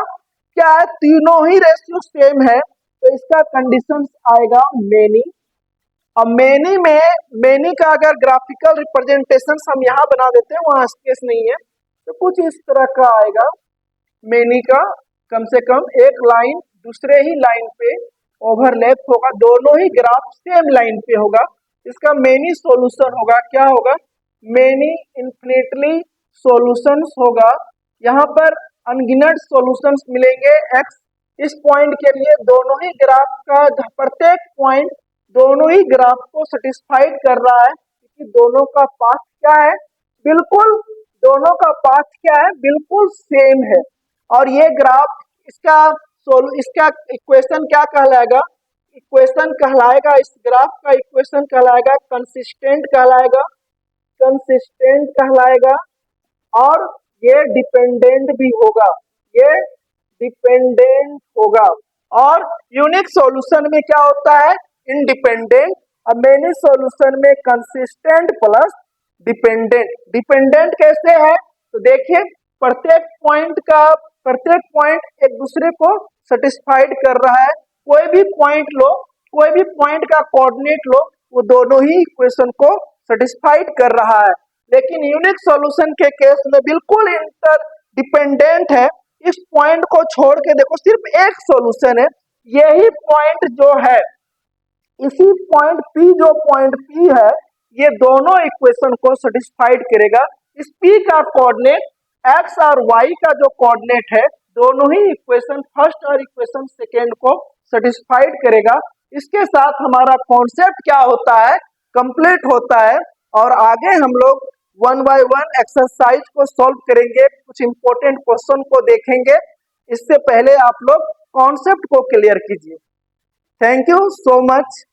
क्या है, तीनों ही रेशियो सेम है, तो इसका कंडीशन आएगा मेनी। अब मेनी का अगर ग्राफिकल रिप्रेजेंटेशन हम यहाँ बना देते हैं, वहां स्पेस नहीं है, तो कुछ इस तरह का आएगा मेनी का। कम से कम एक लाइन दूसरे ही लाइन पे ओवरलैप होगा, दोनों ही ग्राफ सेम लाइन पे होगा, इसका मेनी सॉल्यूशन होगा। क्या होगा, मेनी इन्फिनिटली सॉल्यूशंस होगा। यहाँ पर अनगिनत सॉल्यूशंस मिलेंगे एक्स इस पॉइंट के लिए, दोनों ही ग्राफ का प्रत्येक पॉइंट दोनों ही ग्राफ को सेटिस्फाइड कर रहा है, क्योंकि दोनों का पाथ क्या है, बिल्कुल दोनों का पाथ क्या है, बिल्कुल सेम है। और ये ग्राफ इसका इक्वेशन क्या कहलाएगा, इक्वेशन कहलाएगा, इस ग्राफ का इक्वेशन कहलाएगा कंसिस्टेंट कहलाएगा, कंसिस्टेंट कहलाएगा। और ये डिपेंडेंट भी होगा, ये डिपेंडेंट होगा। और यूनिक सॉल्यूशन में क्या होता है, इंडिपेंडेंट। अब मेनी सॉल्यूशन में कंसिस्टेंट प्लस डिपेंडेंट। डिपेंडेंट कैसे है, तो देखिए प्रत्येक पॉइंट एक दूसरे को सेटिस्फाइड कर रहा है। कोई भी पॉइंट लो, कोई भी पॉइंट का कोऑर्डिनेट लो, वो दोनों ही इक्वेशन को सेटिस्फाइड कर रहा है। लेकिन यूनिक सॉल्यूशन के केस में बिल्कुल इंटर डिपेंडेंट है। इस पॉइंट को छोड़ के देखो सिर्फ एक सॉल्यूशन है, यही पॉइंट जो है, इसी पॉइंट P, जो पॉइंट P है, ये दोनों इक्वेशन को सेटिस्फाइड करेगा। इस P का कोऑर्डिनेट x और y का जो कोऑर्डिनेट है, दोनों ही इक्वेशन फर्स्ट और इक्वेशन सेकेंड को सेटिस्फाइड करेगा। इसके साथ हमारा कॉन्सेप्ट क्या होता है, कंप्लीट होता है। और आगे हम लोग 1 बाय 1 एक्सरसाइज को सॉल्व करेंगे, कुछ इंपॉर्टेंट क्वेश्चन को देखेंगे। इससे पहले आप लोग कॉन्सेप्ट को क्लियर कीजिए। Thank you so much.